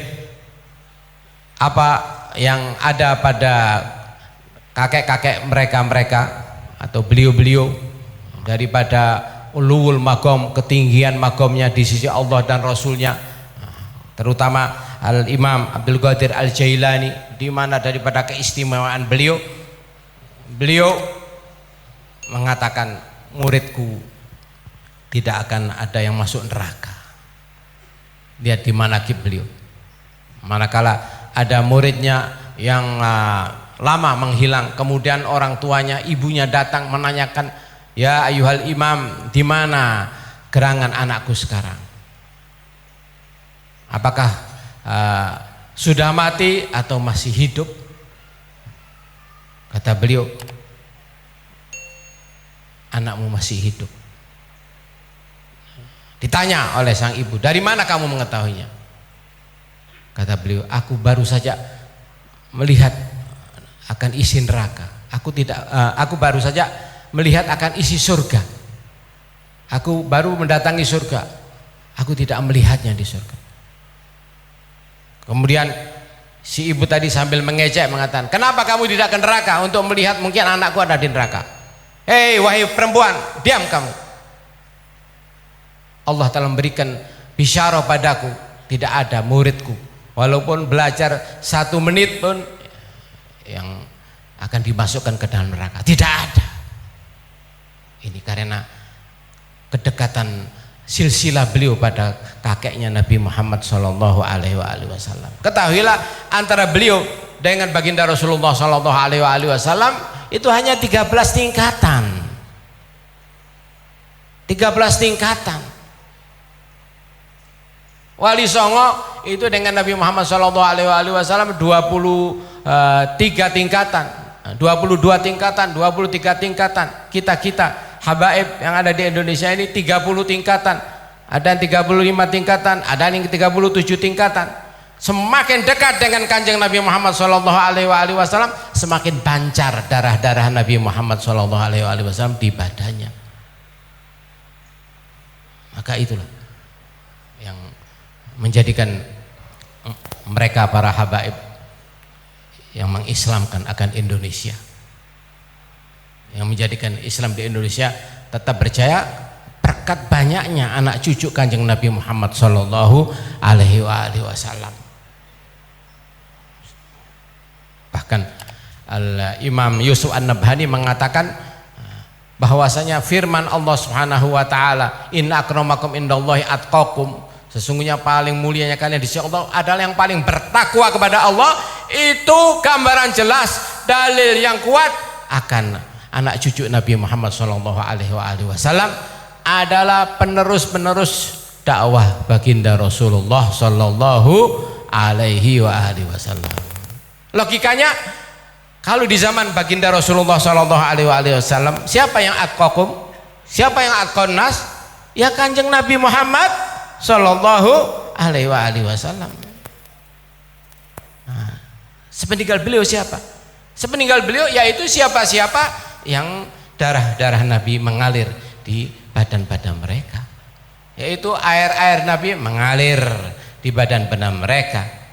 apa yang ada pada kakek-kakek mereka atau beliau-beliau daripada ulul magom, ketinggian magomnya di sisi Allah dan Rasulnya, terutama Al-Imam Abdul Qadir Al-Jailani, di mana daripada keistimewaan beliau mengatakan, muridku tidak akan ada yang masuk neraka. Lihat di manaqib beliau, manakala ada muridnya yang lama menghilang, kemudian orang tuanya, ibunya datang menanyakan, ya ayuhal imam, di mana gerangan anakku sekarang? Apakah sudah mati atau masih hidup? Kata beliau, anakmu masih hidup. Ditanya oleh sang ibu, dari mana kamu mengetahuinya? Kata beliau, aku baru saja melihat akan isi neraka. Aku baru saja melihat akan isi surga. Aku baru mendatangi surga. Aku tidak melihatnya di surga. Kemudian si ibu tadi sambil mengejek mengatakan, kenapa kamu tidak ke neraka untuk melihat mungkin anakku ada di neraka? Hei wahai perempuan, diam kamu. Allah telah memberikan bisyarah padaku, tidak ada muridku walaupun belajar 1 menit pun yang akan dimasukkan ke dalam neraka. Tidak ada. Ini karena kedekatan silsilah beliau pada kakeknya Nabi Muhammad Shallallahu Alaihi Wasallam. Ketahuilah, antara beliau dengan baginda Rasulullah Shallallahu Alaihi Wasallam itu hanya 13 tingkatan. 13 tingkatan. Wali Songo itu dengan Nabi Muhammad Shallallahu Alaihi Wasallam 23 tingkatan, 22 tingkatan, 23 tingkatan. Kita habaib yang ada di Indonesia ini 30 tingkatan, ada yang 35 tingkatan, ada yang 37 tingkatan. Semakin dekat dengan kanjeng Nabi Muhammad Shallallahu Alaihi Wasallam, semakin pancar darah-darah Nabi Muhammad Shallallahu Alaihi Wasallam di badannya. Maka itulah yang menjadikan mereka para habaib yang mengislamkan akan Indonesia, yang menjadikan Islam di Indonesia tetap berjaya berkat banyaknya anak cucu kanjeng Nabi Muhammad Shallallahu Alaihi Wasallam. Bahkan Imam Yusuf An-Nabhani mengatakan bahwasanya firman Allah Subhanahu wa taala, inna akramakum indallahi atqakum, sesungguhnya paling mulianya kalian di sisi Allah adalah yang paling bertakwa kepada Allah. Itu gambaran jelas, dalil yang kuat akan anak cucu Nabi Muhammad Shallallahu Alaihi Wasallam adalah penerus dakwah baginda Rasulullah Shallallahu Alaihi Wasallam. Logikanya, kalau di zaman baginda Rasulullah Shallallahu Alaihi Wasallam, siapa yang atqakum? Siapa yang atqannas? Ya kanjeng Nabi Muhammad Shallallahu Alaihi Wasallam. Nah, sepeninggal beliau siapa? Sepeninggal beliau yaitu siapa-siapa yang darah-darah Nabi mengalir di badan-badan mereka, yaitu air-air Nabi mengalir di badan-badan mereka.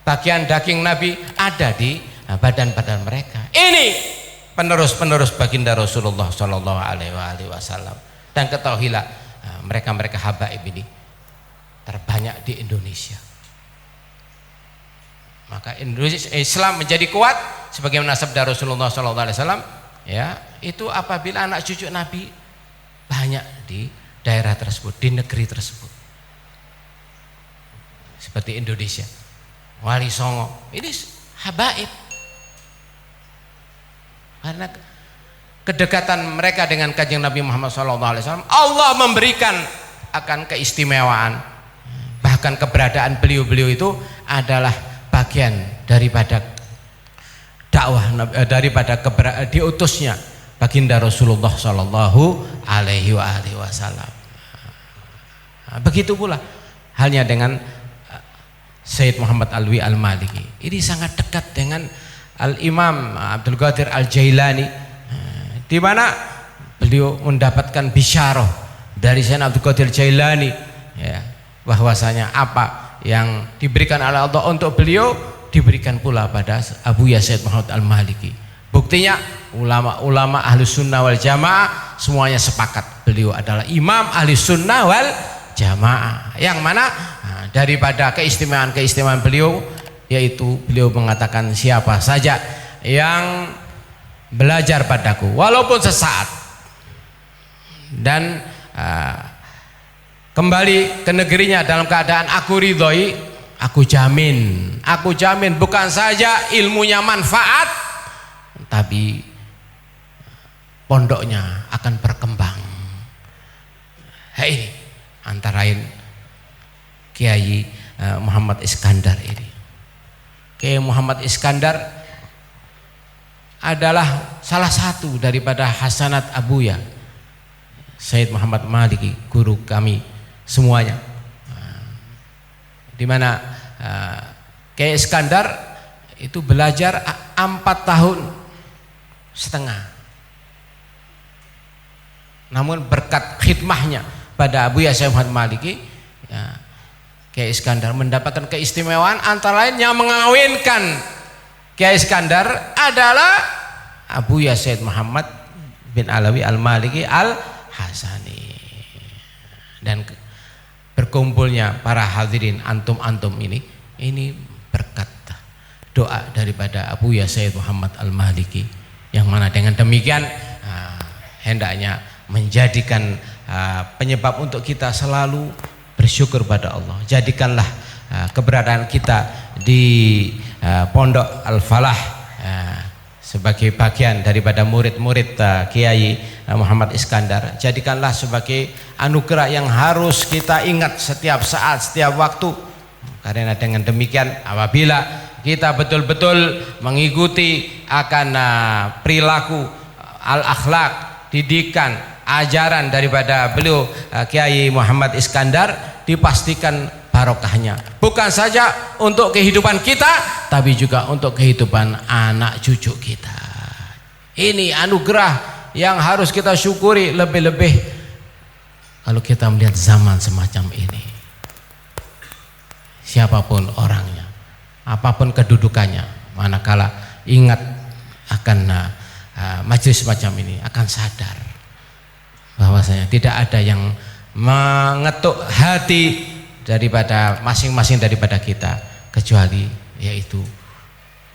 Bagian daging Nabi ada di badan-badan mereka. Ini penerus-penerus baginda Rasulullah Shallallahu Alaihi Wasallam. Dan ketahuilah, mereka-mereka habaib ini terbanyak di Indonesia. Maka Indonesia, Islam menjadi kuat sebagaimana sabda Rasulullah Shallallahu Alaihi Wasallam. Ya, itu apabila anak cucu Nabi banyak di daerah tersebut, di negeri tersebut. Seperti Indonesia, Wali Songo ini habaib, karena kedekatan mereka dengan kanjeng Nabi Muhammad SAW, Allah memberikan akan keistimewaan. Bahkan keberadaan beliau-beliau itu adalah bagian daripada dakwah, daripada diutusnya baginda Rasulullah Sallallahu Alaihi Wasallam. Begitu pula halnya dengan Sayyid Muhammad Alwi Al-Maliki. Ini sangat dekat dengan Al-Imam Abdul Qadir Al-Jailani, di mana beliau mendapatkan bisyarah dari Sayyid Abdul Qadir Jailani, ya, bahwasanya apa yang diberikan oleh Allah untuk beliau diberikan pula pada Abuya Sayyid Muhammad Al-Maliki. Buktinya ulama-ulama Ahlus Sunnah wal Jamaah semuanya sepakat beliau adalah imam Ahlus Sunnah wal Jamaah, yang mana daripada keistimewaan beliau yaitu beliau mengatakan siapa saja yang belajar padaku walaupun sesaat dan kembali ke negerinya dalam keadaan aku ridhoi, aku jamin bukan saja ilmunya manfaat, tapi pondoknya akan berkembang. Ini antara lain Kiai Muhammad Iskandar ini. Kiai Muhammad Iskandar adalah salah satu daripada hasanat Abuya Sayyid Muhammad Maliki, guru kami semuanya, di mana Kiai Iskandar itu belajar 4 tahun setengah, namun berkat khidmahnya pada Abuya Sayyid Muhammad Maliki, ya, Kiai Iskandar mendapatkan keistimewaan, antara lain yang mengawinkan Kiai Iskandar adalah Abuya Sayyid Muhammad bin Alawi Al-Maliki Al-Hasani. Dan berkumpulnya para hadirin antum-antum ini berkat doa daripada Abuya Sayyid Muhammad Al-Maliki, yang mana dengan demikian hendaknya menjadikan penyebab untuk kita selalu bersyukur pada Allah. Jadikanlah keberadaan kita di Pondok Al-Falah sebagai bagian daripada murid-murid Kiai Muhammad Iskandar. Jadikanlah sebagai anugerah yang harus kita ingat setiap saat, setiap waktu. Karena dengan demikian apabila kita betul-betul mengikuti akan perilaku al-akhlak, didikan, ajaran daripada beliau Kiai Muhammad Iskandar, dipastikan barokahnya bukan saja untuk kehidupan kita, tapi juga untuk kehidupan anak cucu kita. Ini anugerah yang harus kita syukuri, lebih-lebih kalau kita melihat zaman semacam ini. Siapapun orangnya, apapun kedudukannya, manakala ingat akan majelis semacam ini, akan sadar bahwasanya tidak ada yang mengetuk hati daripada masing-masing daripada kita kecuali yaitu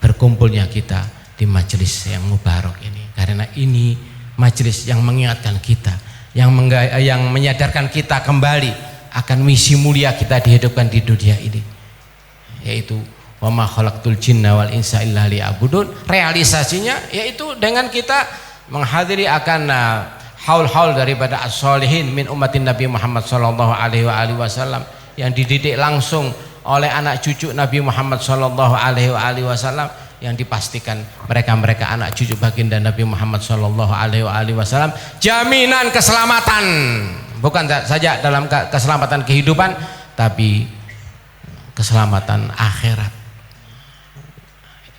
berkumpulnya kita di majelis yang mubarak ini. Karena ini majelis yang mengingatkan kita, yang menyadarkan kita kembali akan misi mulia kita dihidupkan di dunia ini, yaitu wa ma khalaqtul jinna wal insa illa liya'budun. Realisasinya yaitu dengan kita menghadiri akan haul-haul daripada as-solihin min umatin Nabi Muhammad sallallahu alaihi wasallam, yang dididik langsung oleh anak cucu Nabi Muhammad sallallahu alaihi wasallam, yang dipastikan mereka anak cucu baginda Nabi Muhammad sallallahu alaihi wasallam jaminan keselamatan, bukan saja dalam keselamatan kehidupan, tapi keselamatan akhirat.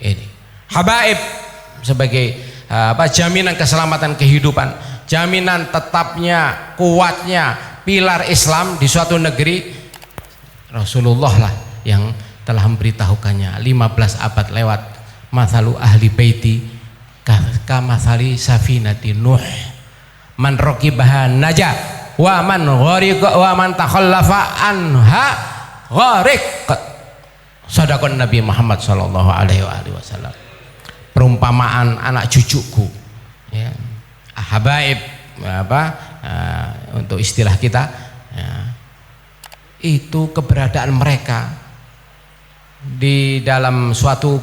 Ini habaib sebagai jaminan keselamatan kehidupan, jaminan tetapnya, kuatnya pilar Islam di suatu negeri. Rasulullah lah yang telah memberitahukannya 15 abad lewat, mathalu ahli baiti kamathali safinati Nuh man raqibaha naja wa man ghariqa wa man takhallafa anha ghariq. Sadaqan Nabi Muhammad sallallahu alaihi wasallam. Perumpamaan anak cucuku, ya, habaib, untuk istilah kita, ya, itu keberadaan mereka di dalam suatu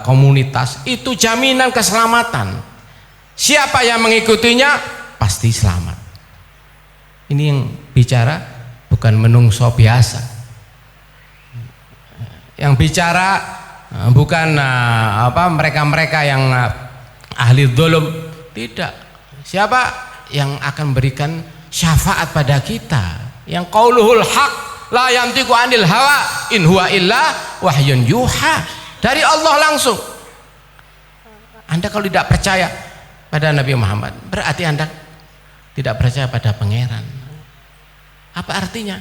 komunitas itu jaminan keselamatan. Siapa yang mengikutinya pasti selamat. Ini yang bicara bukan menungso biasa. Yang bicara bukan mereka-mereka yang ahli dzulum, tidak. Siapa yang akan berikan syafaat pada kita? Yang qauluhul haq la yantiqu anil hawa in huwa illa wahyun yuha, dari Allah langsung. Anda kalau tidak percaya pada Nabi Muhammad, berarti Anda tidak percaya pada pangeran. Apa artinya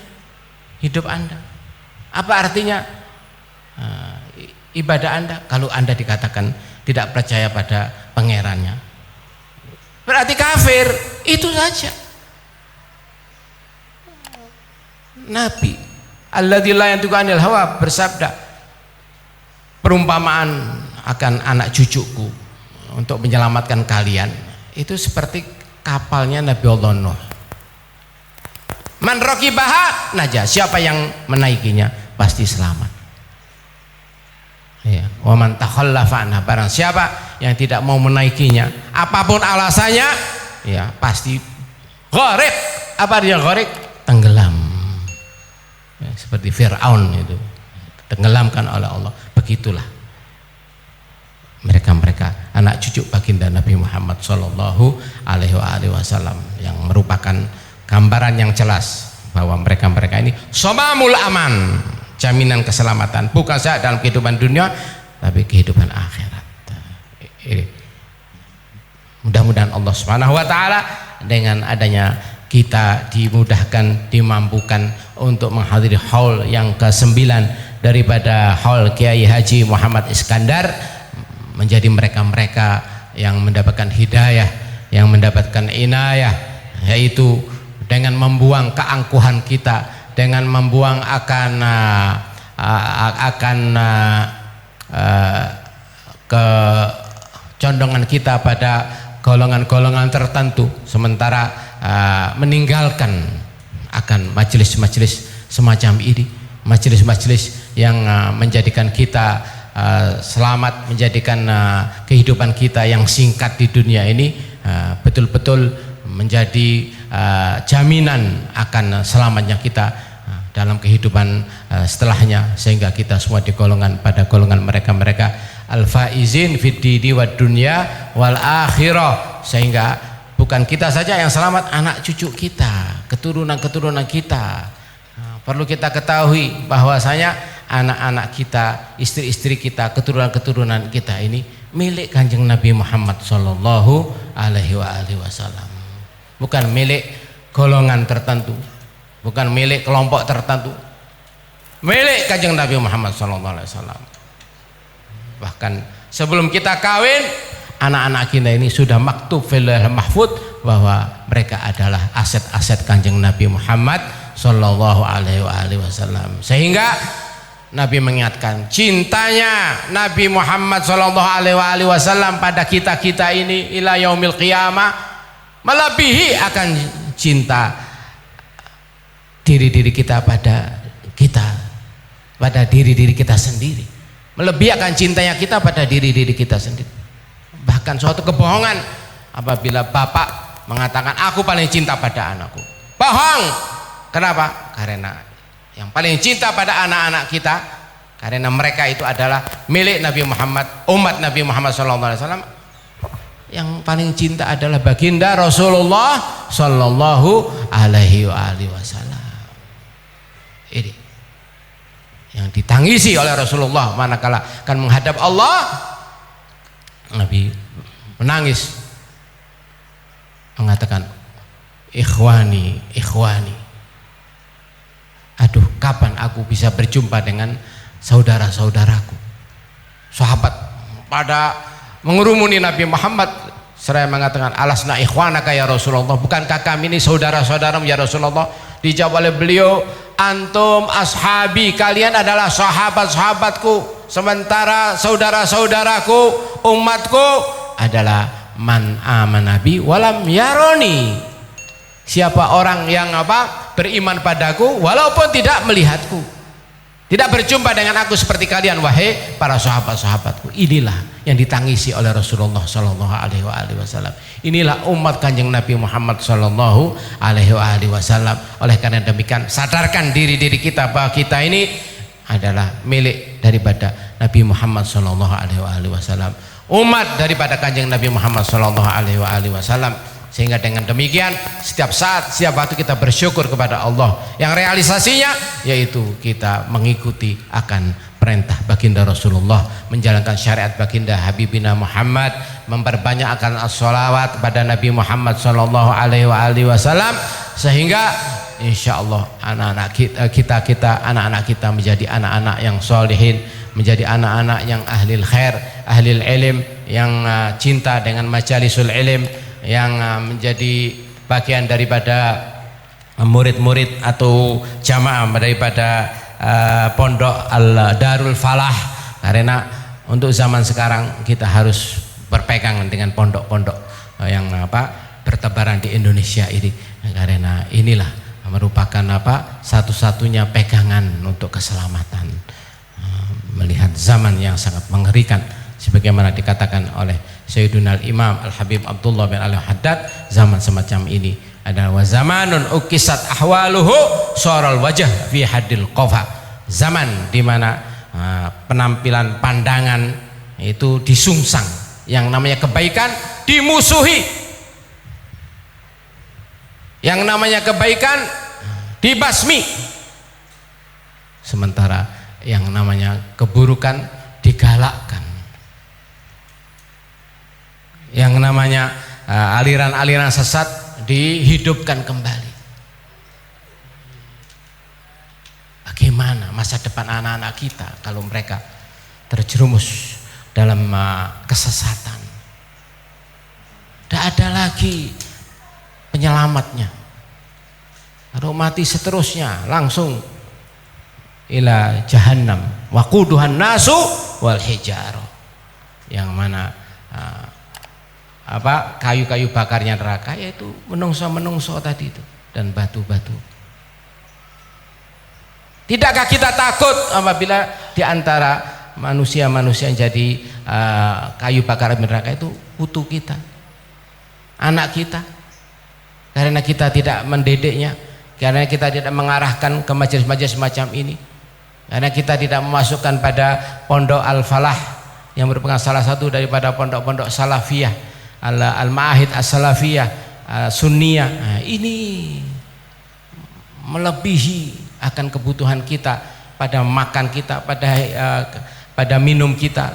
hidup Anda? Apa artinya ibadah Anda kalau Anda dikatakan tidak percaya pada pangerannya? Berarti kafir, itu saja. Nabi alladzi la yantiqu anil hawa bersabda, perumpamaan akan anak cucuku untuk menyelamatkan kalian itu seperti kapalnya Nabi Allah Nuh. Man raqibaha najah, siapa yang menaikinya pasti selamat. Ya, wa man takhallafa anha, barang siapa yang tidak mau menaikinya apapun alasannya, ya pasti gharq. Apa dia gharq? Tenggelam. Ya, seperti Fir'aun itu tenggelamkan oleh Allah. Begitulah mereka anak cucu baginda Nabi Muhammad Sallallahu Alaihi Wasallam, yang merupakan gambaran yang jelas bahwa mereka ini somamul aman, jaminan keselamatan, bukan saja dalam kehidupan dunia tapi kehidupan akhirat. Mudah-mudahan Allah Subhanahu Wa Taala dengan adanya kita dimudahkan, dimampukan untuk menghadiri haul yang ke-9 daripada haul Kiai Haji Muhammad Iskandar, menjadi mereka-mereka yang mendapatkan hidayah, yang mendapatkan inayah, yaitu dengan membuang keangkuhan kita, dengan membuang akan kecondongan kita pada golongan-golongan tertentu, sementara meninggalkan akan majelis-majelis semacam ini, majelis-majelis yang menjadikan kita selamat, menjadikan kehidupan kita yang singkat di dunia ini betul-betul menjadi jaminan akan selamatnya kita dalam kehidupan setelahnya, sehingga kita semua digolongkan pada golongan mereka-mereka al-faizin fid dini wad dunya wal akhirah, sehingga bukan kita saja yang selamat, anak cucu kita, keturunan-keturunan kita. Perlu kita ketahui bahwasanya anak-anak kita, istri-istri kita, keturunan-keturunan kita ini milik Kanjeng Nabi Muhammad Sallallahu Alaihi Wasallam, bukan milik golongan tertentu, bukan milik kelompok tertentu, milik Kanjeng Nabi Muhammad Sallallahu Alaihi Wasallam. Bahkan sebelum kita kawin, anak-anak kita ini sudah maktub fil mahfud bahwa mereka adalah aset-aset Kanjeng Nabi Muhammad Sallallahu Alaihi Wasallam, sehingga Nabi mengingatkan cintanya Nabi Muhammad Sallallahu Alaihi Wasallam pada kita-kita ini ila yaumil qiyamah melebihi akan cinta diri-diri kita pada diri-diri kita sendiri, melebihi akan cintanya kita pada diri-diri kita sendiri. Bahkan suatu kebohongan apabila bapak mengatakan aku paling cinta pada anakku, bohong. Kenapa? Karena yang paling cinta pada anak-anak kita, karena mereka itu adalah milik Nabi Muhammad, umat Nabi Muhammad SAW. Yang paling cinta adalah baginda Rasulullah Sallallahu Alaihi Wasallam. Ini yang ditangisi oleh Rasulullah manakala akan menghadap Allah. Nabi menangis, mengatakan ikhwani, aduh kapan aku bisa berjumpa dengan saudara-saudaraku. Sahabat pada mengerumuni Nabi Muhammad seraya mengatakan alasna ikhwanaka ya Rasulullah, bukankah kami ini saudara-saudaramu ya Rasulullah? Dijawab oleh beliau, antum ashabi, kalian adalah sahabat-sahabatku, sementara saudara-saudaraku, umatku adalah man amanabi walam yaroni, siapa orang yang beriman padaku walaupun tidak melihatku. Tidak berjumpa dengan aku seperti kalian wahai para sahabat-sahabatku. Inilah yang ditangisi oleh Rasulullah sallallahu alaihi wasallam. Inilah umat Kanjeng Nabi Muhammad sallallahu alaihi wasallam. Oleh karena demikian, sadarkan diri-diri kita bahwa kita ini adalah milik daripada Nabi Muhammad sallallahu alaihi wasallam. Umat daripada Kanjeng Nabi Muhammad sallallahu alaihi wasallam. Sehingga dengan demikian setiap saat, setiap waktu kita bersyukur kepada Allah, yang realisasinya yaitu kita mengikuti akan perintah baginda Rasulullah, menjalankan syariat baginda Habibina Muhammad, memperbanyak akan as-sholawat kepada Nabi Muhammad sallallahu alaihi wasallam, sehingga insya Allah anak-anak kita anak-anak kita menjadi anak-anak yang solihin, menjadi anak-anak yang ahlil khair, ahlil ilm, yang cinta dengan majalisul ilm, yang menjadi bagian daripada murid-murid atau jamaah daripada pondok Darul Falah. Karena untuk zaman sekarang kita harus berpegang dengan pondok-pondok yang bertebaran di Indonesia ini, karena inilah merupakan satu-satunya pegangan untuk keselamatan melihat zaman yang sangat mengerikan, sebagaimana dikatakan oleh Sayyiduna Imam Al-Habib Abdullah bin Al-Haddad, zaman semacam ini adalah wa zamanun ukisat ahwaluhu saral wajah fi haddil qafa, zaman di mana penampilan pandangan itu disungsang, yang namanya kebaikan dimusuhi, yang namanya kebaikan dibasmi, sementara yang namanya keburukan digalakkan, yang namanya aliran-aliran sesat dihidupkan kembali. Bagaimana masa depan anak-anak kita kalau mereka terjerumus dalam kesesatan? Tidak ada lagi penyelamatnya. Kalau mati seterusnya langsung ila jahannam waquduhan nasu wal hijaro, yang mana kayu-kayu bakarnya neraka yaitu menungso-menungso tadi itu dan batu-batu. Tidakkah kita takut apabila di antara manusia-manusia yang jadi kayu bakar neraka itu putu kita, anak kita, karena kita tidak mendidiknya, karena kita tidak mengarahkan ke majelis-majelis semacam ini, karena kita tidak memasukkan pada pondok Al-Falah yang merupakan salah satu daripada pondok-pondok salafiyah, Al-Ma'ahid As-Salafiyah Sunniyah. Nah, ini melebihi akan kebutuhan kita pada makan kita, pada minum kita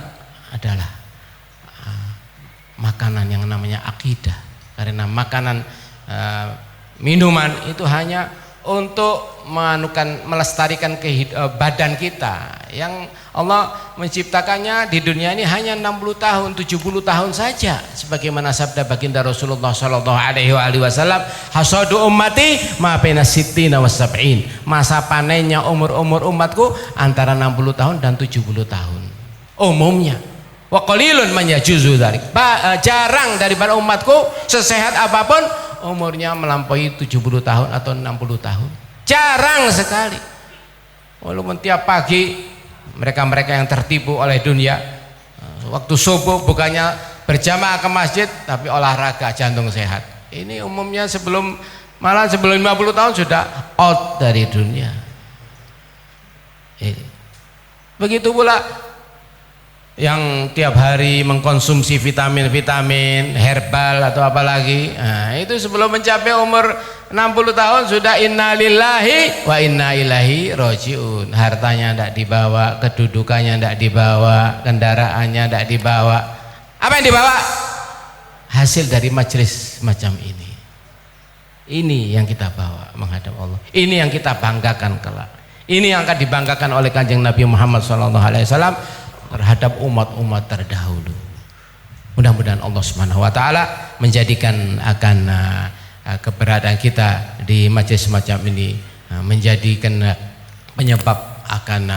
adalah makanan yang namanya akidah. Karena makanan minuman itu hanya untuk melestarikan badan kita, yang Allah menciptakannya di dunia ini hanya 60 tahun 70 tahun saja, sebagaimana sabda baginda Rasulullah sallallahu alaihi wasallam, hasadu ummati ma baina sittina was sab'in, masa panennya umur umatku antara 60 tahun dan 70 tahun umumnya. Wa qalilun man yajuzu dzalik, jarang daripada umatku sesehat apapun umurnya melampaui 70 tahun atau 60 tahun, jarang sekali. Walaupun tiap pagi mereka-mereka yang tertipu oleh dunia, waktu subuh bukannya berjamaah ke masjid tapi olahraga jantung sehat, ini umumnya malah sebelum 50 tahun sudah out dari dunia. Begitu pula yang tiap hari mengkonsumsi vitamin-vitamin herbal atau apalagi, itu sebelum mencapai umur 60 tahun sudah innalillahi wa inna ilaihi rajiun. Hartanya tidak dibawa, kedudukannya tidak dibawa, kendaraannya tidak dibawa. Apa yang dibawa? Hasil dari majelis macam ini. Ini yang kita bawa menghadap Allah. Ini yang kita banggakan kelak. Ini yang akan dibanggakan oleh Kanjeng Nabi Muhammad SAW terhadap umat-umat terdahulu. Mudah-mudahan Allah Subhanahu wa taala menjadikan akan keberadaan kita di majelis semacam ini menjadikan penyebab akan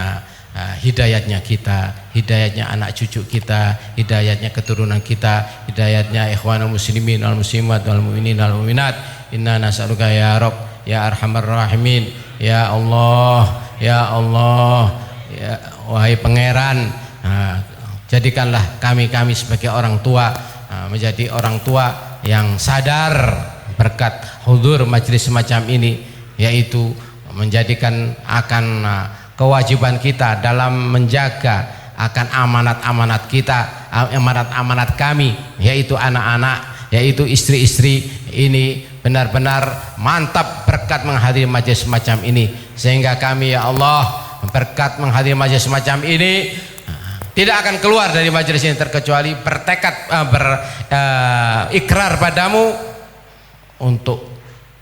hidayatnya kita, hidayatnya anak cucu kita, hidayatnya keturunan kita, hidayatnya ikhwanul muslimin wal muslimat wal mu'minin wal mu'minat. Inna nas'aluka ya Rabb ya arhamar rahimin, ya Allah, ya Allah, ya, wahai pangeran, jadikanlah kami sebagai orang tua, menjadi orang tua yang sadar berkat hudur majelis semacam ini, yaitu menjadikan akan kewajiban kita dalam menjaga akan amanat-amanat kita, amanat-amanat kami, yaitu anak-anak, yaitu istri-istri ini benar-benar mantap berkat menghadiri majelis semacam ini, sehingga kami ya Allah berkat menghadiri majelis semacam ini tidak akan keluar dari majelis ini terkecuali bertekad berikrar padamu untuk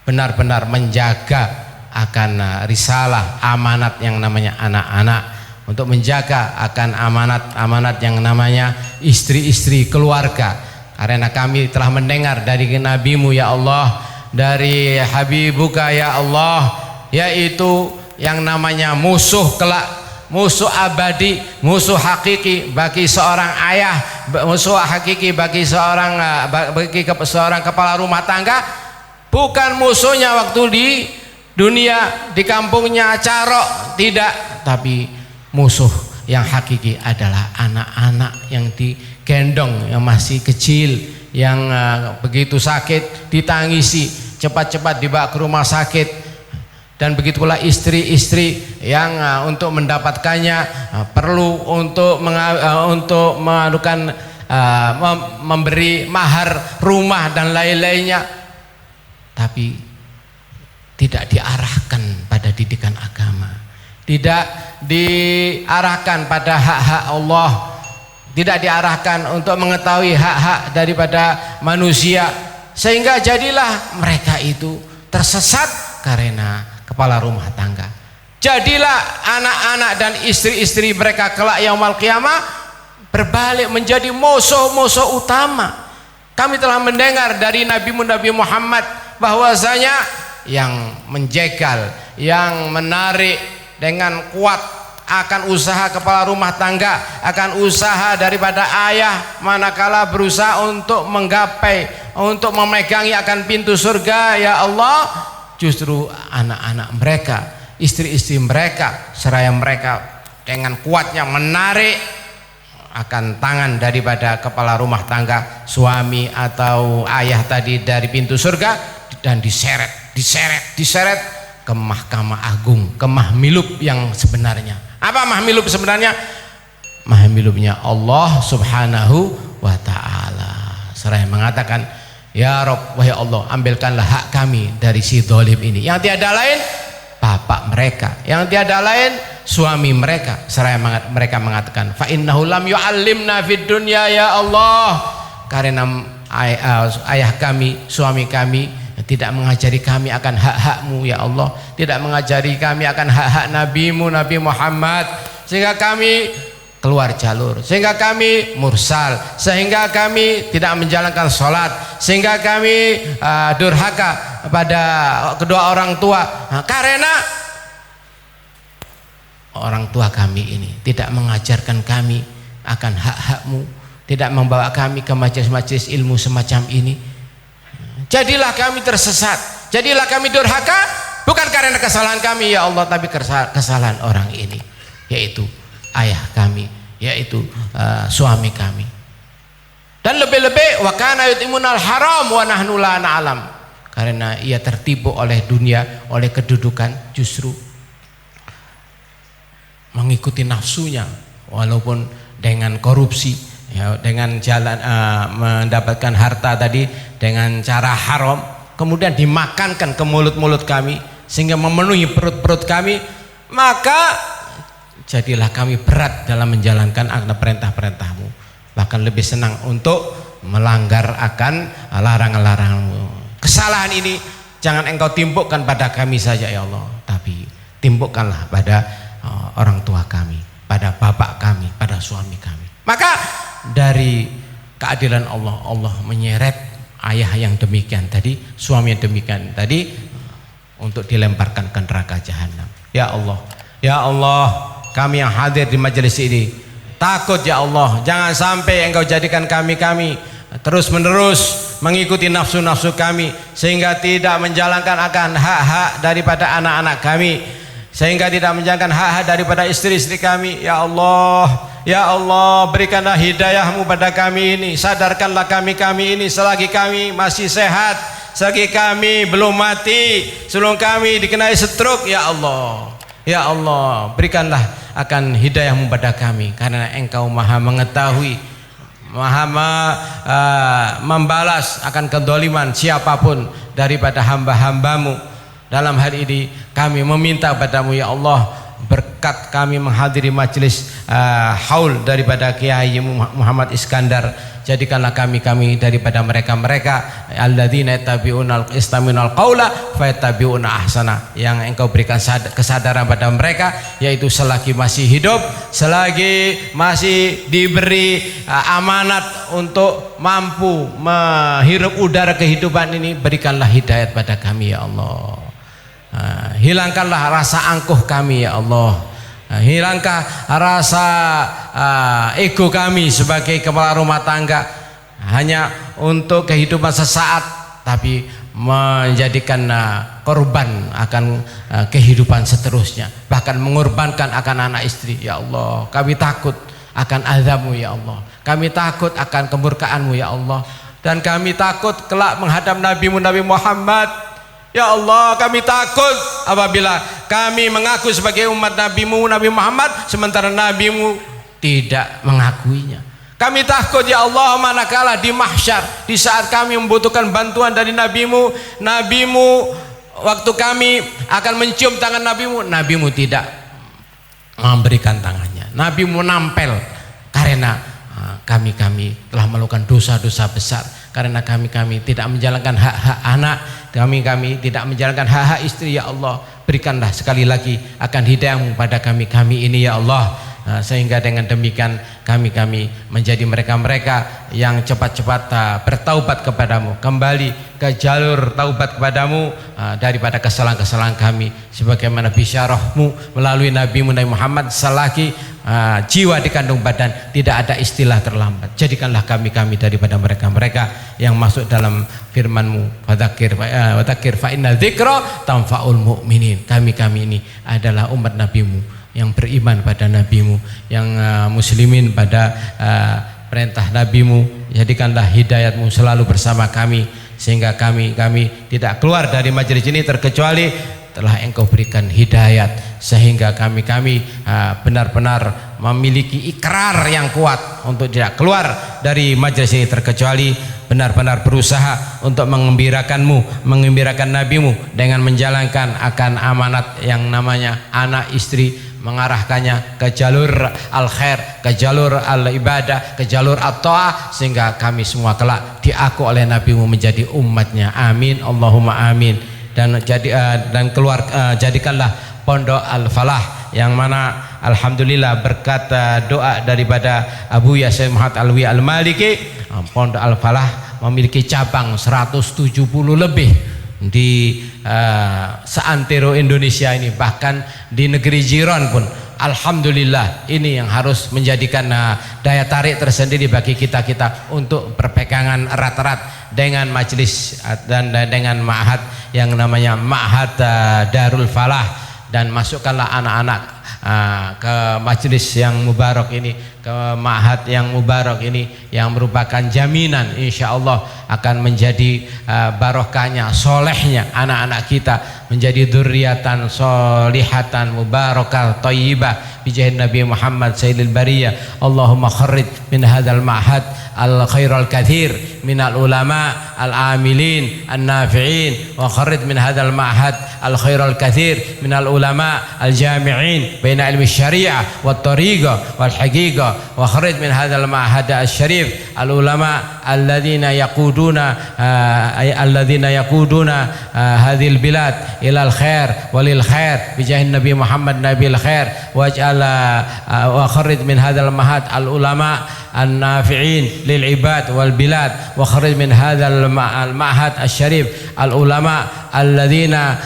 benar-benar menjaga akan risalah amanat yang namanya anak-anak, untuk menjaga akan amanat-amanat yang namanya istri-istri keluarga, karena kami telah mendengar dari nabimu ya Allah, dari habibuka ya Allah, yaitu yang namanya musuh kelak, musuh abadi, musuh hakiki bagi seorang ayah, musuh hakiki bagi seorang kepala rumah tangga, bukan musuhnya waktu di dunia di kampungnya carok, tidak, tapi musuh yang hakiki adalah anak-anak yang digendong, yang masih kecil, yang begitu sakit ditangisi, cepat-cepat dibawa ke rumah sakit, dan begitu pula istri-istri yang untuk mendapatkannya perlu untuk mengadukan memberi mahar rumah dan lain-lainnya, tapi tidak diarahkan pada didikan agama, tidak diarahkan pada hak-hak Allah, tidak diarahkan untuk mengetahui hak-hak daripada manusia, sehingga jadilah mereka itu tersesat karena kepala rumah tangga. Jadilah anak-anak dan istri-istri mereka kelak yaumul qiyamah berbalik menjadi musuh-musuh utama. Kami telah mendengar dari Nabi Muhammad bahwasanya yang menjegal, yang menarik dengan kuat akan usaha kepala rumah tangga, akan usaha daripada ayah manakala berusaha untuk menggapai, untuk memegangi akan pintu surga ya Allah, justru anak-anak mereka, istri-istri mereka, seraya mereka dengan kuatnya menarik akan tangan daripada kepala rumah tangga, suami atau ayah tadi dari pintu surga, dan diseret ke Mahkamah Agung, ke mahmilub yang sebenarnya. Apa mahmilub sebenarnya? Mahmilubnya Allah Subhanahu wa ta'ala. Seraya mengatakan, ya Rabb, wahai Allah, ambilkanlah hak kami dari si zalim ini, yang tiada lain bapak mereka, yang tiada lain suami mereka. Seraya mereka mengatakan, fa innahu lam yu'allimna fid dunya ya Allah, karena ayah kami, suami kami tidak mengajari kami akan hak-hakmu ya Allah, tidak mengajari kami akan hak-hak nabimu, Nabi Muhammad, sehingga kami keluar jalur, sehingga kami mursal, sehingga kami tidak menjalankan sholat, sehingga kami durhaka pada kedua orang tua, karena orang tua kami ini tidak mengajarkan kami akan hak-hakmu, tidak membawa kami ke majelis-majelis ilmu semacam ini. Jadilah kami tersesat, jadilah kami durhaka, bukan karena kesalahan kami ya Allah, tapi kesalahan orang ini, yaitu ayah kami, yaitu suami kami. Dan lebih-lebih wa kana yutimunal haram wa nahnu la na'lam, karena ia tertipu oleh dunia, oleh kedudukan, justru mengikuti nafsunya walaupun dengan korupsi, ya, dengan jalan mendapatkan harta tadi dengan cara haram, kemudian dimakankan ke mulut-mulut kami sehingga memenuhi perut-perut kami, maka jadilah kami berat dalam menjalankan perintah-perintahmu, bahkan lebih senang untuk melanggar akan larangan-laranganmu. Kesalahan ini jangan engkau timbukkan pada kami saja ya Allah, tapi timbukkanlah pada orang tua kami, pada bapak kami, pada suami kami. Maka dari keadilan Allah, Allah menyeret ayah yang demikian tadi, suami yang demikian tadi, untuk dilemparkan ke neraka jahanam. Ya Allah, ya Allah, kami yang hadir di majelis ini takut ya Allah, jangan sampai engkau jadikan kami terus menerus mengikuti nafsu-nafsu kami, sehingga tidak menjalankan akan hak-hak daripada anak-anak kami, sehingga tidak menjalankan hak-hak daripada istri-istri kami. Ya Allah, berikanlah hidayah-Mu pada kami ini. Sadarkanlah kami ini selagi kami masih sehat, selagi kami belum mati, sebelum kami dikenai stroke. Ya Allah, berikanlah akan hidayah-Mu pada kami, karena Engkau Maha mengetahui, Maha membalas akan kedoliman siapapun daripada hamba-hamba-Mu. Dalam hal ini kami meminta padamu ya Allah, berkat kami menghadiri majelis haul daripada Kiai Muhammad Iskandar, jadikanlah kami daripada mereka alladzina yattabi'unal qaula fayattabi'una ahsana, yang Engkau berikan kesadaran pada mereka, yaitu selagi masih hidup, selagi masih diberi amanat untuk mampu menghirup udara kehidupan ini, berikanlah hidayat pada kami ya Allah. Hilangkanlah rasa angkuh kami ya Allah, hilangkan rasa ego kami sebagai kepala rumah tangga, hanya untuk kehidupan sesaat, tapi menjadikan korban akan kehidupan seterusnya, bahkan mengorbankan akan anak istri. Ya Allah, kami takut akan azab-Mu ya Allah, kami takut akan kemurkaan-Mu ya Allah, dan kami takut kelak menghadap Nabi-Mu Nabi Muhammad. Ya Allah, kami takut apabila kami mengaku sebagai umat Nabi-Mu Nabi Muhammad, sementara Nabi-Mu tidak mengakuinya. Kami takut ya Allah, manakala di mahsyar, di saat kami membutuhkan bantuan dari Nabi-Mu waktu kami akan mencium tangan Nabi-Mu tidak memberikan tangannya. Nabi-Mu nampel, karena kami telah melakukan dosa-dosa besar, karena kami tidak menjalankan hak-hak anak, kami tidak menjalankan hak-hak istri. Ya Allah, berikanlah sekali lagi akan hidayah-Mu pada kami ini ya Allah, sehingga dengan demikian kami menjadi mereka yang cepat-cepat bertaubat kepadamu, kembali ke jalur taubat kepadamu daripada kesalahan-kesalahan kami, sebagaimana bisyarah-Mu melalui Nabi-Mu Nabi Muhammad, selagi jiwa di kandung badan tidak ada istilah terlambat. Jadikanlah kami daripada mereka yang masuk dalam firman-Mu, fadzakir fa inna dzikra tanfa'ul mu'minin. Kami ini adalah umat Nabi-Mu yang beriman pada Nabi-Mu, yang muslimin pada perintah Nabi-Mu. Jadikanlah hidayat-Mu selalu bersama kami, sehingga kami tidak keluar dari majelis ini terkecuali telah Engkau berikan hidayat, sehingga kami benar-benar memiliki ikrar yang kuat untuk tidak keluar dari majelis ini terkecuali benar-benar berusaha untuk mengembirakan-Mu, mengembirakan Nabi-Mu dengan menjalankan akan amanat yang namanya anak istri, mengarahkannya ke jalur al-khair, ke jalur al-ibadah, ke jalur at-ta'ah, sehingga kami semua kelak diaku oleh Nabi-Mu menjadi umatnya. Amin, Allahumma amin. Dan jadikanlah Pondok Al-Falah, yang mana alhamdulillah berkat doa daripada Abu Yasin Muhammad Alwi Al-Maliki, Pondok Al-Falah memiliki cabang 170 lebih di seantero Indonesia ini, bahkan di negeri jiran pun. Alhamdulillah, ini yang harus menjadikan daya tarik tersendiri bagi kita untuk berpegangan erat-erat dengan majelis dan dengan ma'had yang namanya Ma'had Darul Falah, dan masukkanlah anak-anak ke majelis yang mubarak ini, ke ma'had yang mubarak ini, yang merupakan jaminan insyaallah akan menjadi barokahnya, solehnya anak-anak kita, menjadi dzurriatan solihatan mubarakah thayyibah bijahin Nabi Muhammad sayyidil bariyah. Allahumma kharrid min hadzal ma'had al khairal katsir minal ulama al amilin an nafi'in, wa kharrid min hadzal ma'had al khairal katsir minal ulama al jami'in baina ilmi syariah wat tariqah wal haqiqah, wa kharrid min hadzal ma'had al syarif al ulama alladzina yaquduna hadhil bilad ilal khair walil khair bijahin Nabi Muhammad nabil khair, waj'al wa kharrid min hadzal ma'had al ulama an-nafi'in lil ibad wal bilad, wa kharij min hadzal ma'had asy-syarif al ulama alladzina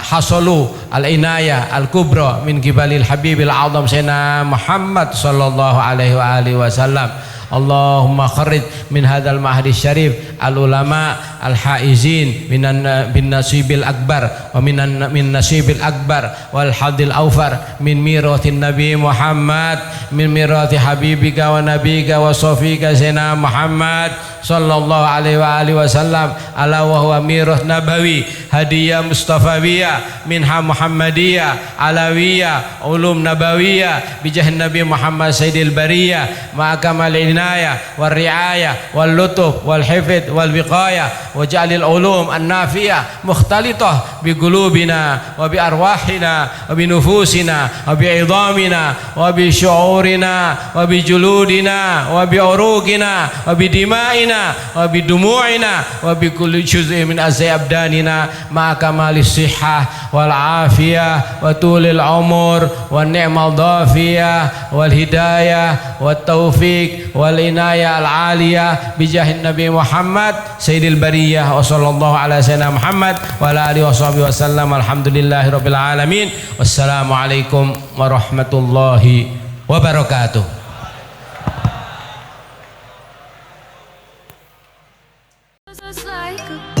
hasalu al inayah al kubra min qibalil habibil azam sayyidina Muhammad sallallahu alaihi wa alihi wasallam. Allahumma kharij min hadzal mahdi syarif al ulama al haizin bin nasibil akbar wa min nasibil akbar wal hadil aufar min miratin nabi Muhammad min mirati habibika wa nabika wa sofika sayyidina Muhammad sallallahu alaihi wasallam ala wa huwa mirath nabawi hadiyah mustafawiyah minha muhammadiyah alawiyah ulum nabawiyah bijahin nabi Muhammad sayyidil bariyah ma kamal inayah wal riayah wal lutuf wal hifdz wal wiqayah wa ja'alil ulum an-nafiyah mukhtalitah bi qulubina wa bi arwahina wa bi nufusina wa bi idhamina wa bi syu'urina wa bi juludina wa bi uruqina wa bi dima'ina wa bi dumu'ina wa bi kulli juz'in min azai abdanina ma kamalis sihhah wal afiyah wa tulil umur wa ni'mal dhafiyah wal hidayah wat taufiq wal inayah al aliyah bijahin nabi Muhammad sayyidil bariyah wa sallallahu ala sayyidina Muhammad wa ala alihi washabihi wasallam alhamdulillahi rabbil alamin wassalamu alaikum warahmatullahi wabarakatuh. Just like a